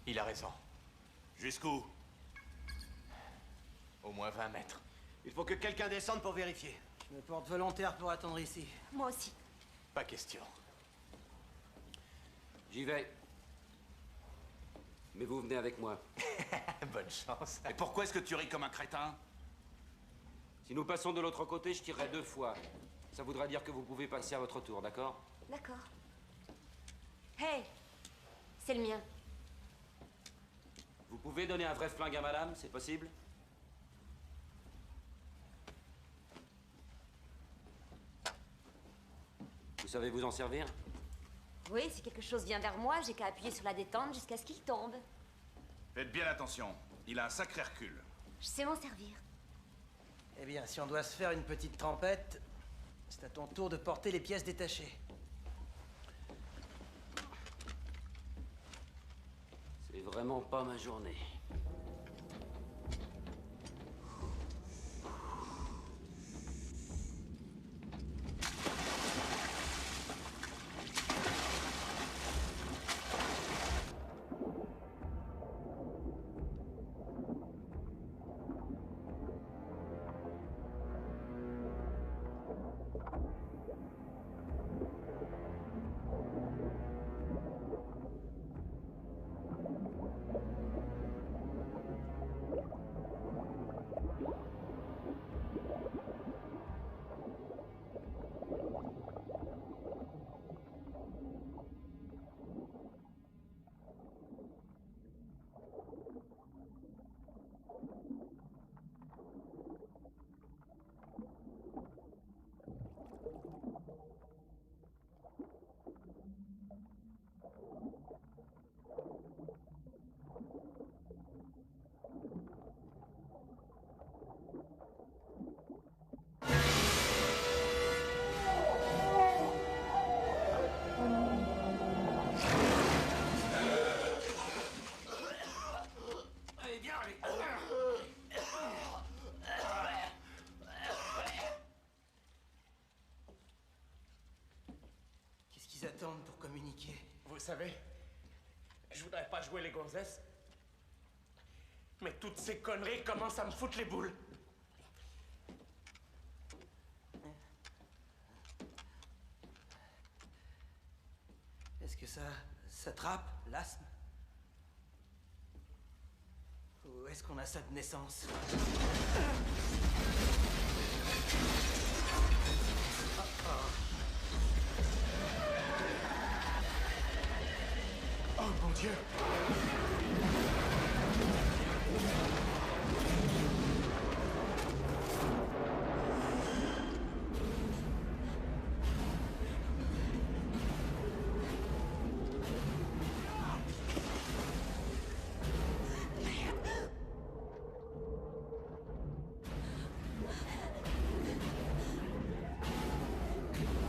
Il a raison. Jusqu'où? Au moins 20 mètres. Il faut que quelqu'un descende pour vérifier. Je me porte volontaire pour attendre ici. Moi aussi. Pas question. J'y vais. Mais vous venez avec moi. Bonne chance. Et pourquoi est-ce que tu ris comme un crétin? Si nous passons de l'autre côté, je tirerai 2 fois. Ça voudra dire que vous pouvez passer à votre tour, d'accord? D'accord. Hey! C'est le mien. Vous pouvez donner un vrai flingue à madame, c'est possible? Vous savez vous en servir? Oui, si quelque chose vient vers moi, j'ai qu'à appuyer sur la détente jusqu'à ce qu'il tombe. Faites bien attention, il a un sacré recul. Je sais m'en servir. Eh bien, si on doit se faire une petite trempette, c'est à ton tour de porter les pièces détachées. C'est vraiment pas ma journée. Qu'est-ce qu'ils attendent pour communiquer? Vous savez, je voudrais pas jouer les gonzesses, mais toutes ces conneries commencent à me foutre les boules. Est-ce que ça s'attrape, l'asthme? Ou est-ce qu'on a ça de naissance? Oh mon Dieu!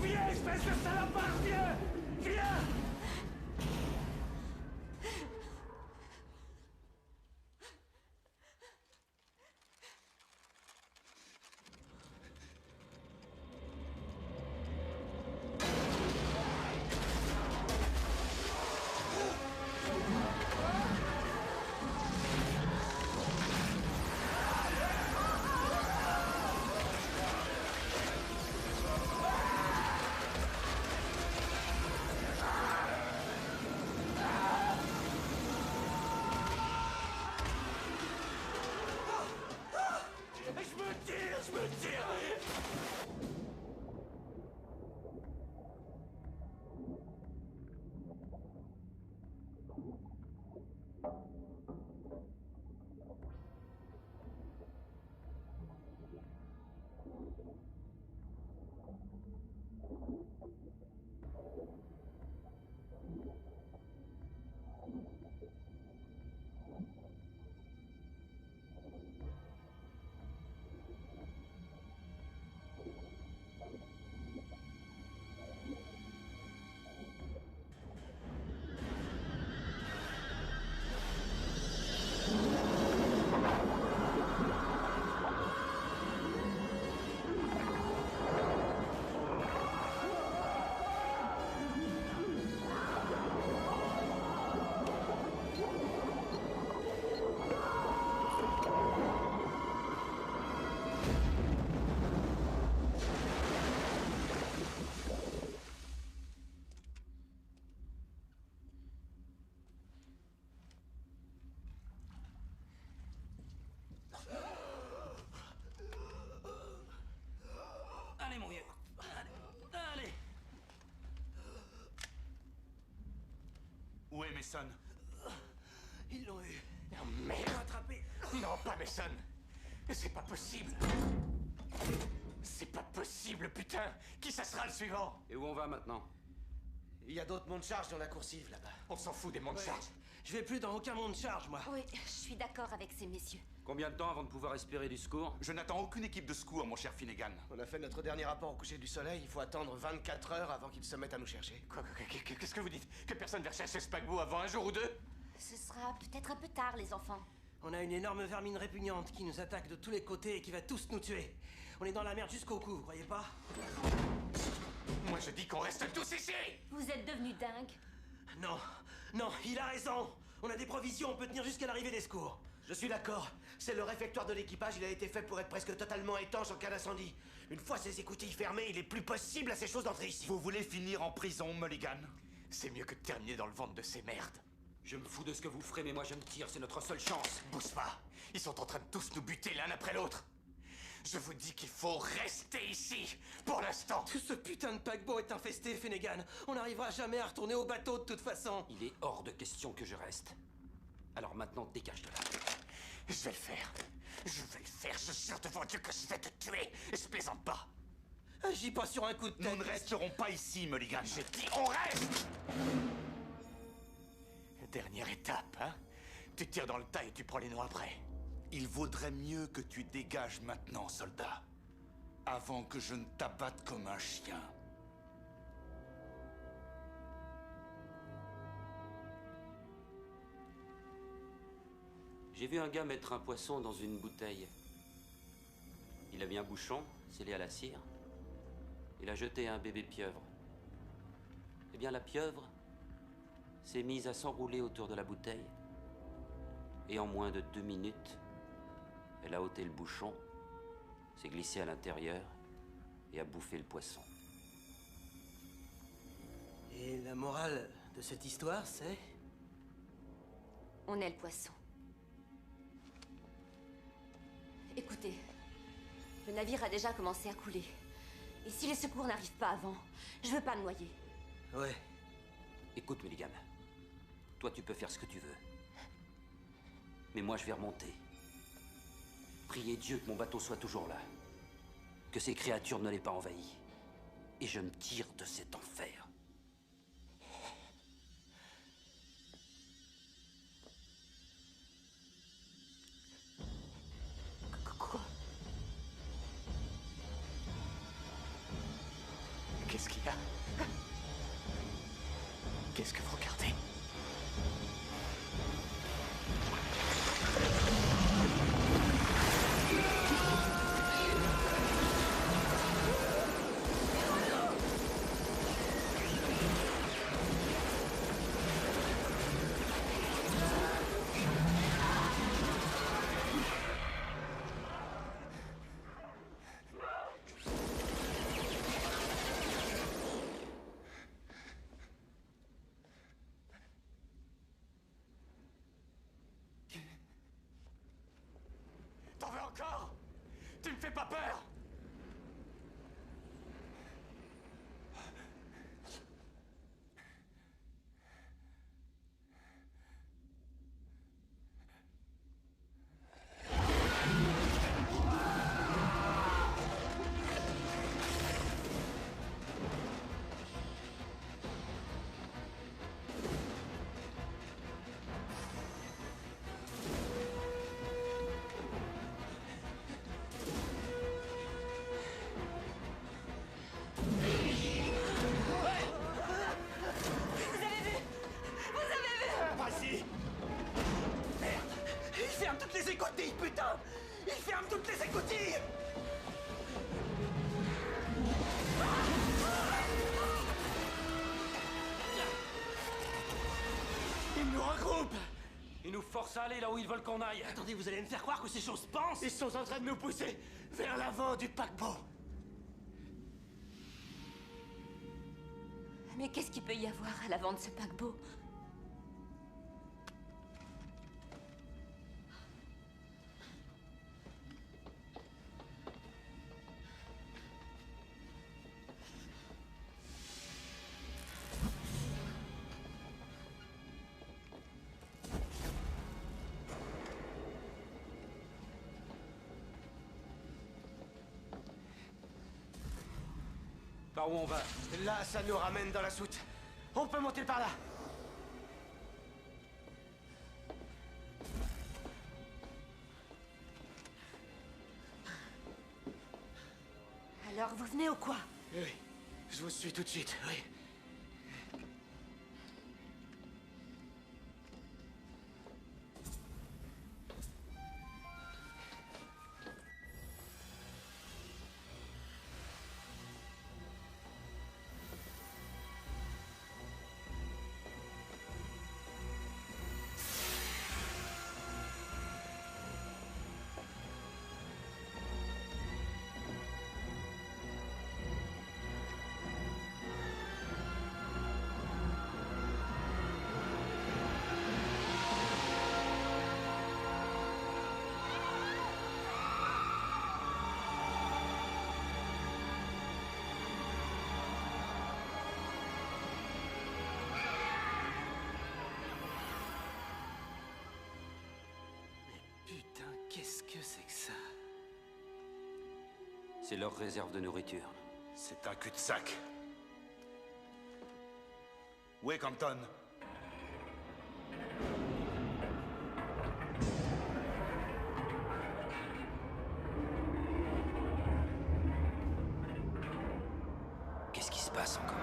Viens, espèce de salopard, viens! Viens! Mason. Ils l'ont eu. Oh, merde. Ils l'ont attrapé. Non, pas Mason. C'est pas possible. C'est pas possible, putain. Qui ça sera le suivant? Et où on va maintenant? Il y a d'autres monts de charge dans la coursive, là-bas. On s'en fout des monts de charge. Je vais plus dans aucun monde de charge, moi. Oui, je suis d'accord avec ces messieurs. Combien de temps avant de pouvoir espérer du secours? Je n'attends aucune équipe de secours, mon cher Finnegan. On a fait notre dernier rapport au coucher du soleil. Il faut attendre 24 heures avant qu'ils se mettent à nous chercher. Qu'est-ce que vous dites? Que personne ne va chercher ce paquebot avant un jour ou deux? Ce sera peut-être un peu tard, les enfants. On a une énorme vermine répugnante qui nous attaque de tous les côtés et qui va tous nous tuer. On est dans la merde jusqu'au cou, vous croyez pas? Moi, je dis qu'on reste tous ici! Vous êtes devenus dingues. Non, non, il a raison. On a des provisions, on peut tenir jusqu'à l'arrivée des secours. Je suis d'accord. C'est le réfectoire de l'équipage. Il a été fait pour être presque totalement étanche en cas d'incendie. Une fois ces écoutilles fermées, il est plus possible à ces choses d'entrer ici. Vous voulez finir en prison, Mulligan? C'est mieux que de terminer dans le ventre de ces merdes. Je me fous de ce que vous ferez, mais moi je me tire, c'est notre seule chance. Bouge pas. Ils sont en train de tous nous buter l'un après l'autre. Je vous dis qu'il faut rester ici, pour l'instant. Tout ce putain de paquebot est infesté, Finnegan. On n'arrivera jamais à retourner au bateau de toute façon. Il est hors de question que je reste. Alors maintenant, dégage de là. Je vais le faire. Je vais le faire. Je jure devant Dieu que je vais te tuer. Et je plaisante pas. Agis pas sur un coup de tête. Nous ne resterons pas ici, Mulligan. J'ai dit on reste. Dernière étape, hein? Tu tires dans le tas et tu prends les noix après. Il vaudrait mieux que tu dégages maintenant, soldat. Avant que je ne t'abatte comme un chien. J'ai vu un gars mettre un poisson dans une bouteille. Il avait un bouchon scellé à la cire. Il a jeté un bébé pieuvre. Eh bien, la pieuvre s'est mise à s'enrouler autour de la bouteille. Et en moins de 2 minutes, elle a ôté le bouchon, s'est glissée à l'intérieur et a bouffé le poisson. Et la morale de cette histoire, c'est... On est le poisson. Écoutez, le navire a déjà commencé à couler. Et si les secours n'arrivent pas avant, je veux pas me noyer. Ouais. Écoute, Mulligan, toi tu peux faire ce que tu veux. Mais moi je vais remonter. Priez Dieu que mon bateau soit toujours là. Que ces créatures ne l'aient pas envahi. Et je me tire de cet enfer. Quoi? Qu'est-ce qu'il y a? Qu'est-ce que vous regardez? T'en veux encore? Tu me fais pas peur? Vas-y! Il ferme toutes les écoutilles, putain! Il ferme toutes les écoutilles! Ils nous regroupent! Ils nous forcent à aller là où ils veulent qu'on aille. Attendez, vous allez me faire croire que ces choses pensent? Ils sont en train de nous pousser vers l'avant du paquebot. Mais qu'est-ce qu'il peut y avoir à l'avant de ce paquebot? par où on va. Là, ça nous ramène dans la soute. On peut monter par là. Alors, vous venez ou quoi? Oui, je vous suis tout de suite, oui. Putain, qu'est-ce que c'est que ça? C'est leur réserve de nourriture. C'est un cul-de-sac. Où est Compton? Qu'est-ce qui se passe encore?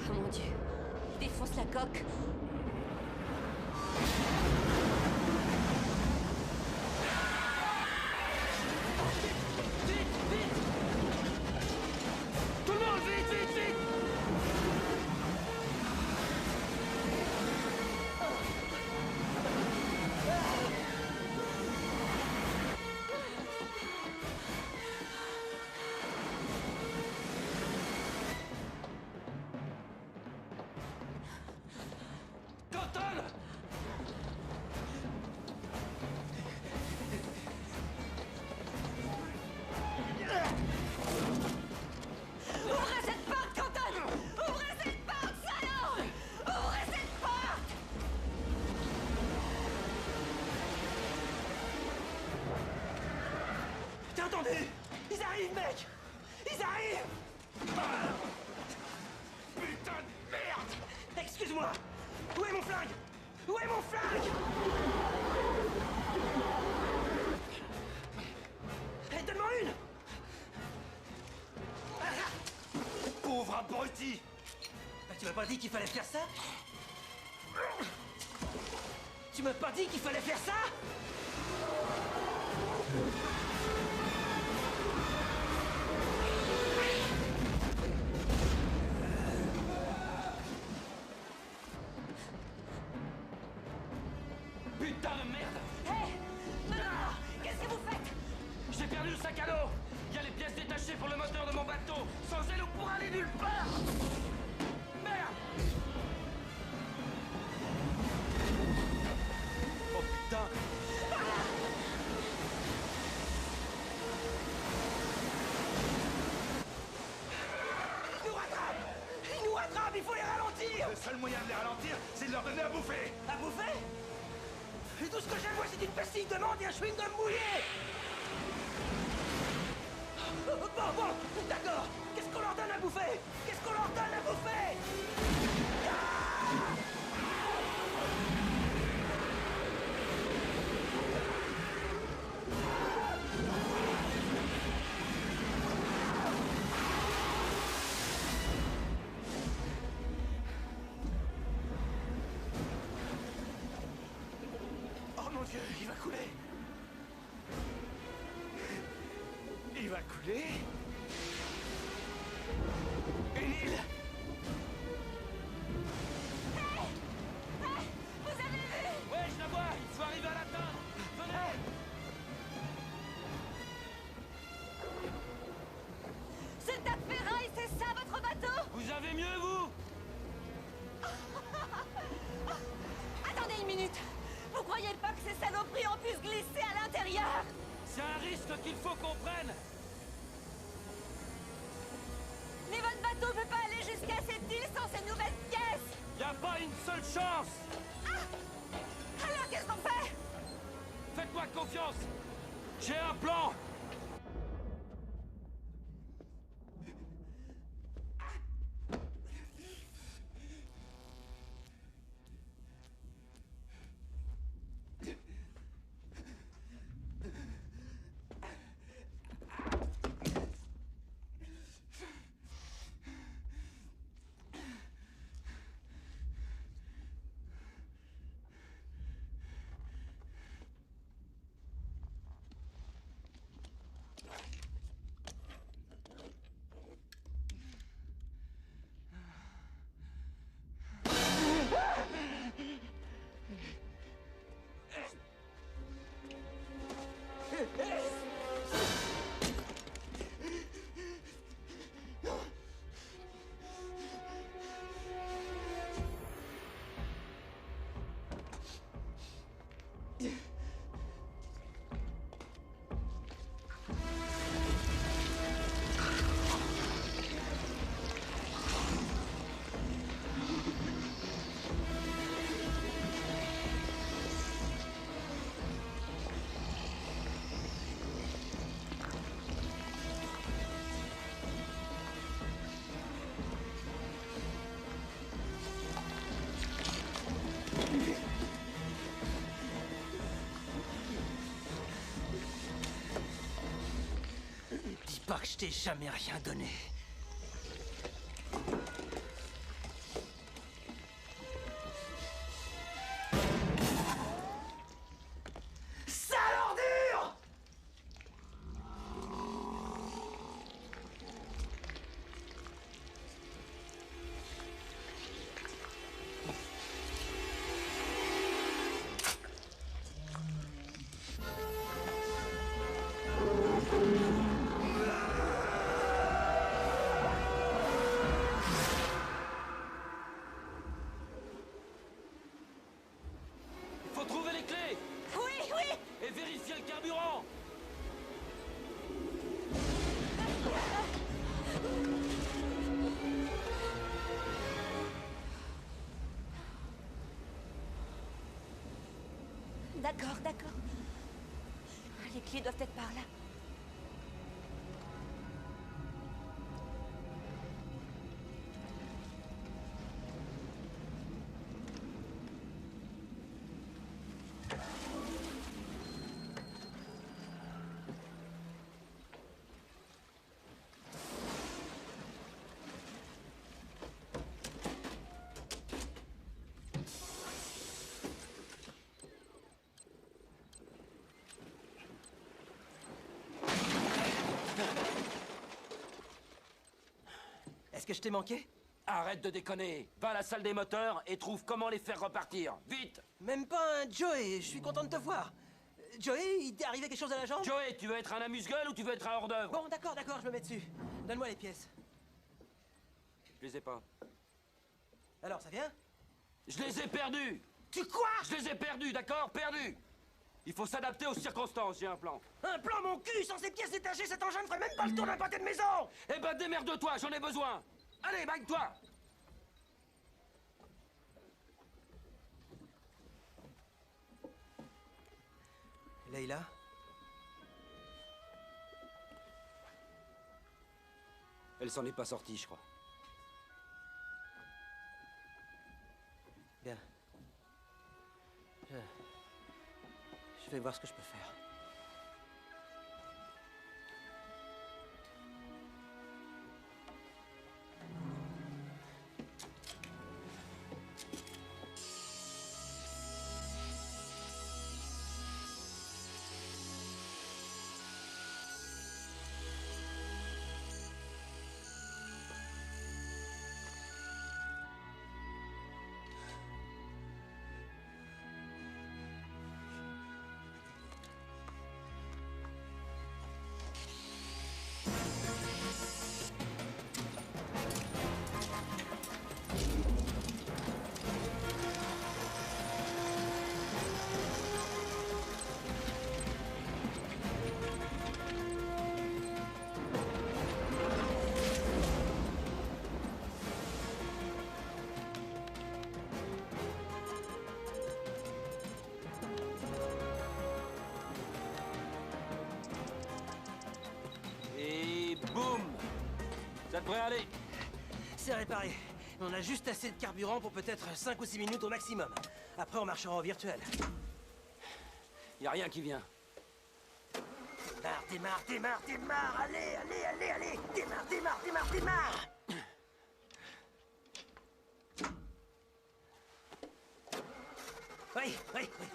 Oh mon Dieu. Il défonce la coque. Tout le monde, vite, vite, vite! Compton! Ouvrez cette porte, Compton! Ouvrez cette porte, salaud! Ouvrez cette porte! T'as entendu? Ils arrivent, mec! Ils arrivent! Putain de merde! Excuse-moi! Où est mon flingue? Où est mon flingue? Hey, donne-moi une! Pauvre abruti! Bah, tu m'as pas dit qu'il fallait faire ça? Tu m'as pas dit qu'il fallait faire ça? Putain de merde! Hé! Non, non, non! Qu'est-ce que vous faites? J'ai perdu le sac à dos! Il y a les pièces détachées pour le moteur de mon bateau! Sans elle, on pourra aller nulle part! Merde! Oh putain! Ils nous rattrapent! Ils nous rattrapent! Il faut les ralentir! Le seul moyen de les ralentir, c'est de leur donner à bouffer! À bouffer? Et tout ce que j'ai, moi, c'est une pastille de menthe et un chewing-gum mouillé! Bon, d'accord! Qu'est-ce qu'on leur donne à bouffer? Qu'est-ce qu'on leur donne à bouffer? Oh mon Dieu, il va couler! Il va couler? Une île! Vous avez vu? Ouais, je la vois! Il faut arriver à l'atteindre! Venez! C'est le tas de ferraille, c'est ça votre bateau? Vous avez mieux, vous? Attendez une minute. Vous croyez pas que ces saloperies ont pu se glisser à l'intérieur? C'est un risque qu'il faut qu'on prenne! Mais votre bateau peut pas aller jusqu'à cette île sans ces nouvelles pièces! Y a pas une seule chance! Alors qu'est-ce qu'on fait? Faites-moi confiance! J'ai un plan! Dis pas que je t'ai jamais rien donné. Sale ordure! Il faut trouver les clés! Oui, oui! Et vérifier le carburant! D'accord, d'accord. Les clés doivent être par là. Est-ce que je t'ai manqué? Arrête de déconner! Va à la salle des moteurs et trouve comment les faire repartir! Vite! Même pas un Joey, je suis content de te voir. Joey, il t'est arrivé quelque chose à la jambe? Joey, tu veux être un amuse-gueule ou tu veux être un hors-d'œuvre? Bon, d'accord, d'accord, je me mets dessus. Donne-moi les pièces. Je les ai pas. Alors, ça vient? Je les ai perdus! Tu quoi? Je les ai perdus, d'accord? Perdus! Il faut s'adapter aux circonstances, j'ai un plan. Un plan, mon cul! Sans ces pièces détachées, cet engin ne ferait même pas le tour d'un pâté de maison! Eh ben, démerde-toi, j'en ai besoin! Allez, bague-toi! Leila? Elle s'en est pas sortie, je crois. Bien. Je vais voir ce que je peux faire. Ça devrait aller. C'est réparé. On a juste assez de carburant pour peut-être 5 ou 6 minutes au maximum. Après, on marchera en virtuel. Y a rien qui vient. Démarre, allez, démarre. Oui,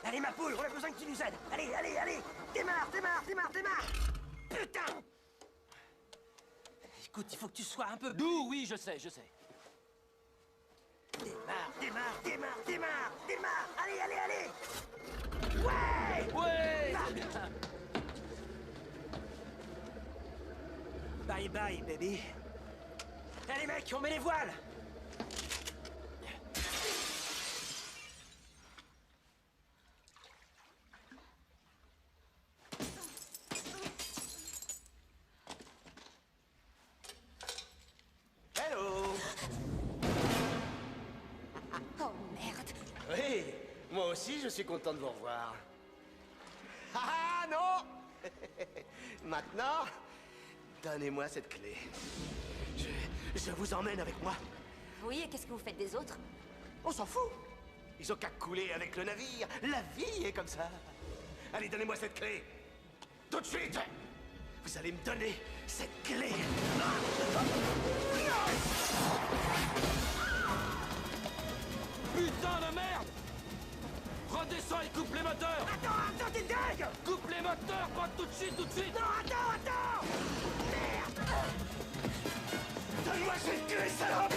allez ma poule, on a besoin que tu nous aides. Allez, démarre. Putain! Écoute, il faut que tu sois un peu... Doux, oui, je sais. Démarre. Allez. Ouais! Bye, baby. Allez, mec, on met les voiles. Moi aussi, je suis content de vous revoir. Ah non! Maintenant, donnez-moi cette clé. Je vous emmène avec moi. Oui, et qu'est-ce que vous faites des autres? On s'en fout. Ils ont qu'à couler avec le navire. La vie est comme ça. Allez, donnez-moi cette clé. Tout de suite. Vous allez me donner cette clé. Putain de merde! Redescends et coupe les moteurs! Attends, t'es dingue! Coupe les moteurs, pas tout de suite! Non, attends! Merde! Donne-moi cette clé, salope!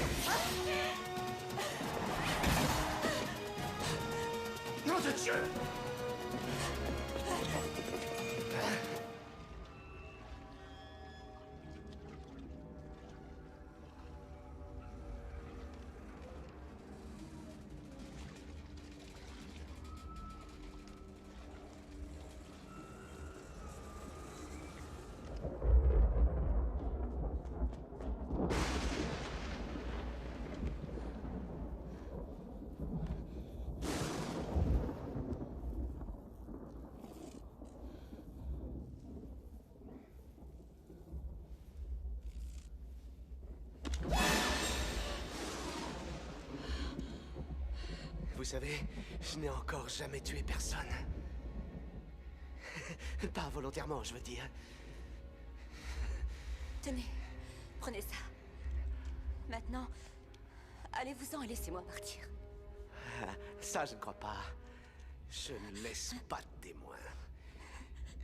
Nom de Dieu! Vous savez, je n'ai encore jamais tué personne. Pas volontairement, je veux dire. Tenez, prenez ça. Maintenant, allez-vous-en et laissez-moi partir. Ah, ça, je ne crois pas. Je ne laisse pas de témoins.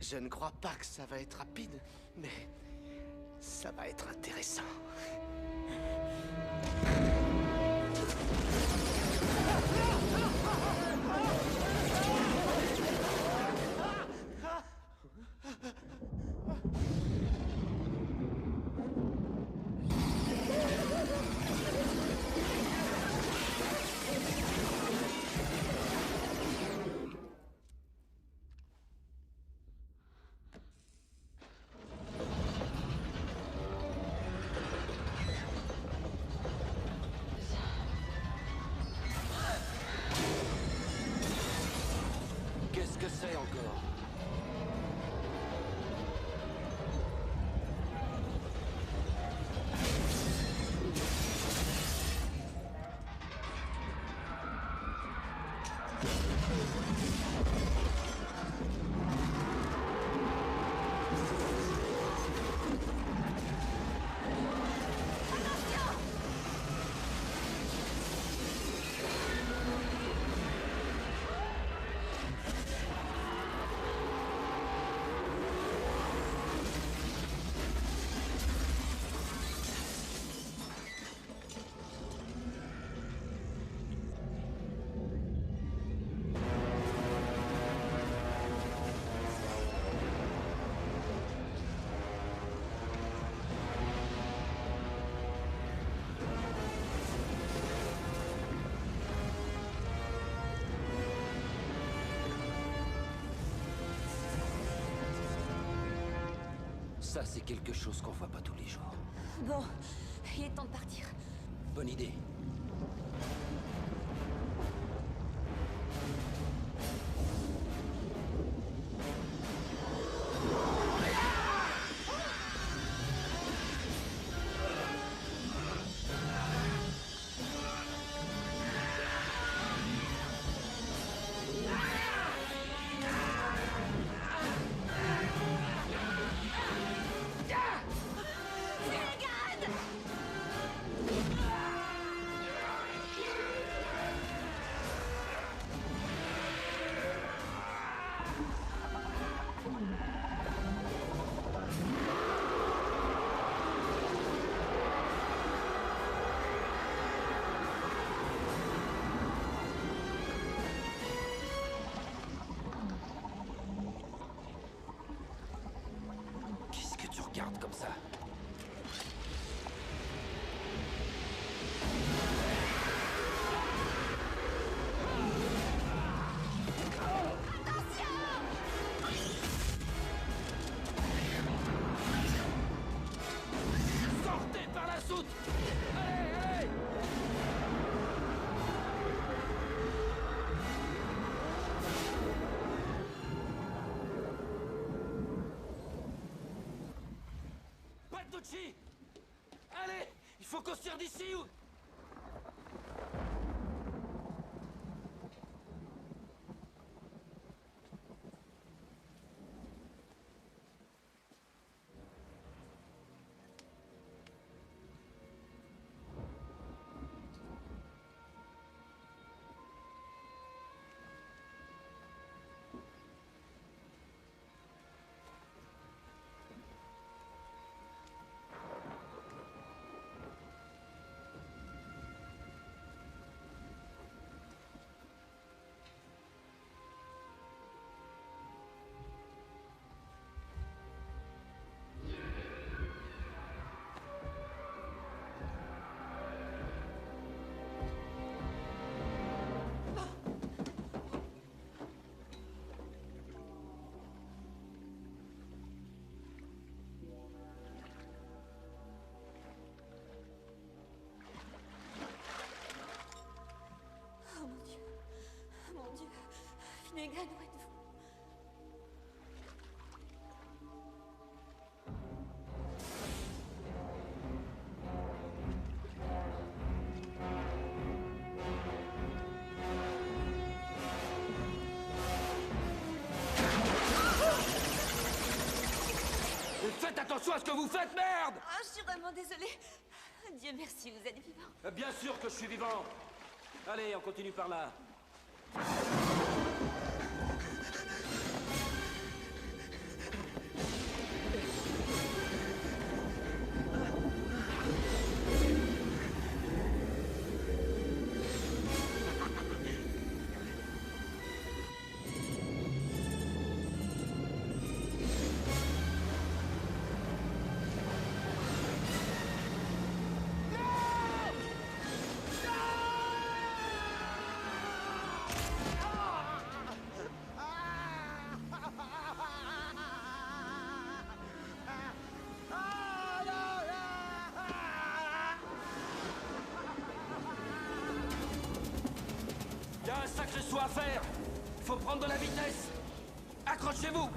Je ne crois pas que ça va être rapide, mais ça va être intéressant. Qu'est-ce que c'est encore? Ça, c'est quelque chose qu'on voit pas tous les jours. Bon, il est temps de partir. Bonne idée. Qu'est-ce que tu regardes comme ça? Sortez par la soute! Allez! Bertucci! Allez! Il faut qu'on se tire d'ici ou... Megan, où êtes-vous? Faites attention à ce que vous faites, merde! Ah, je suis vraiment désolée. Dieu merci, vous êtes vivant. Bien sûr que je suis vivant. Allez, on continue par là. Il y a un sacré saut à faire. Il faut prendre de la vitesse. Accrochez-vous.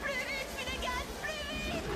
Plus vite, Finnegan, plus vite!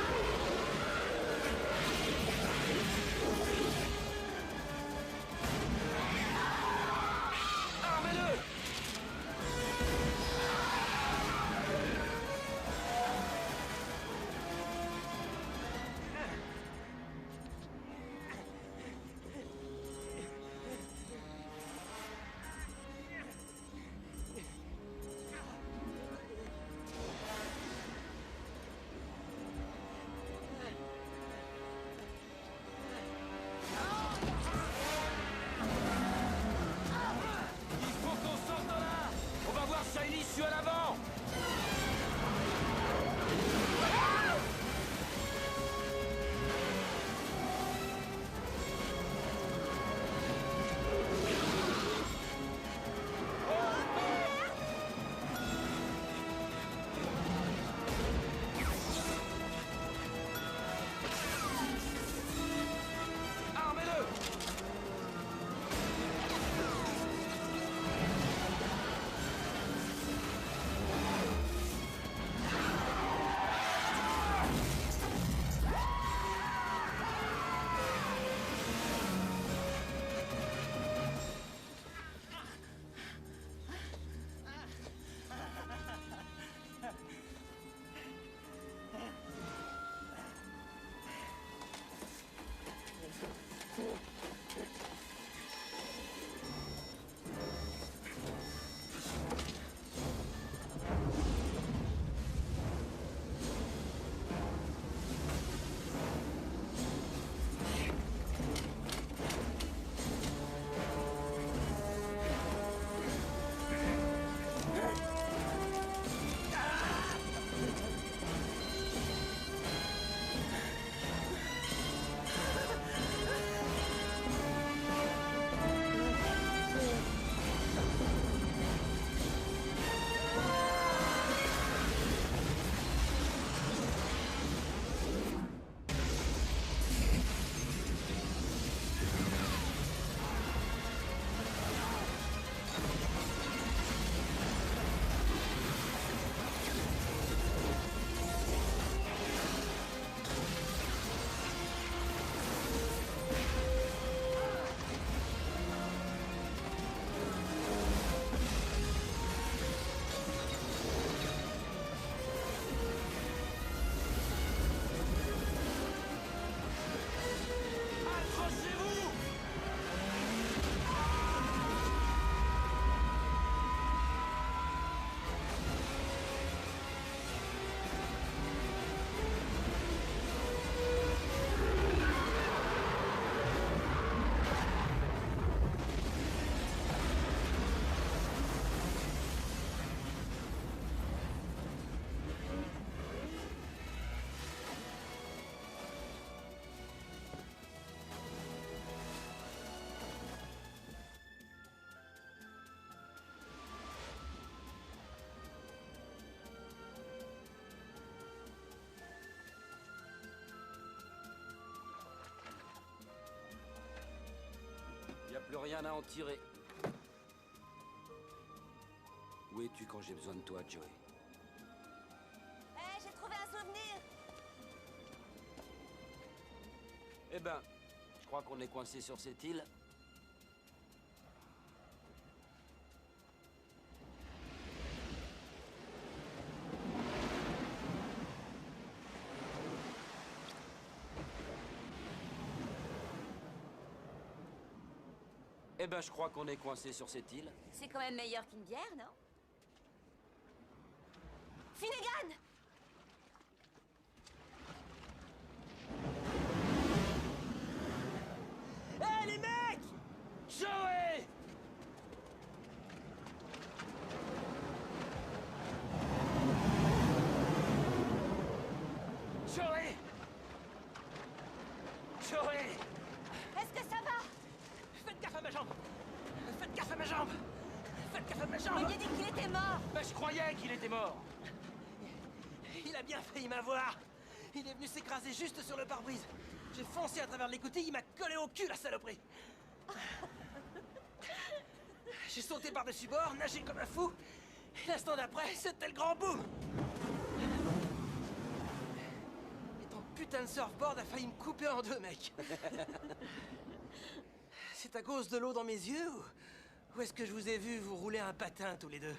rien à en tirer. Où es-tu quand j'ai besoin de toi, Joey? Hé, j'ai trouvé un souvenir. Eh ben, je crois qu'on est coincé sur cette île. Eh ben, je crois qu'on est coincé sur cette île. C'est quand même meilleur qu'une bière, non? Finnegan! Hé, les mecs! Joey! Joey! Joey! Est-ce que ça va? Faites gaffe à ma jambe! Faites gaffe à ma jambe! Faites gaffe à ma jambe! Il a dit qu'il était mort! Ben, je croyais qu'il était mort! Il a bien failli m'avoir! Il est venu s'écraser juste sur le pare-brise. J'ai foncé à travers l'écoutille, il m'a collé au cul, la saloperie! J'ai sauté par-dessus bord, nagé comme un fou. Et l'instant d'après, c'était le grand boom! Et ton putain de surfboard a failli me couper en deux, mec! C'est à cause de l'eau dans mes yeux ou est-ce que je vous ai vu vous rouler un patin tous les deux?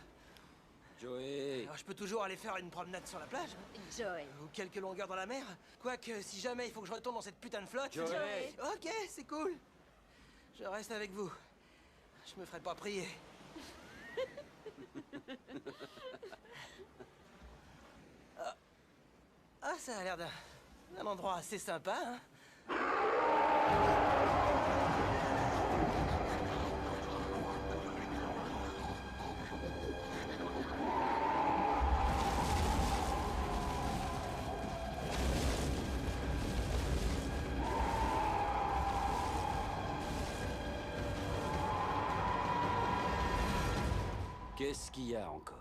Joey! Alors, je peux toujours aller faire une promenade sur la plage. Joey. Ou quelques longueurs dans la mer. Quoique, si jamais il faut que je retourne dans cette putain de flotte... Joey. Ok, c'est cool. Je reste avec vous. Je me ferai pas prier. Ah, ça a l'air d'un endroit assez sympa, hein? Qu'est-ce qu'il y a encore?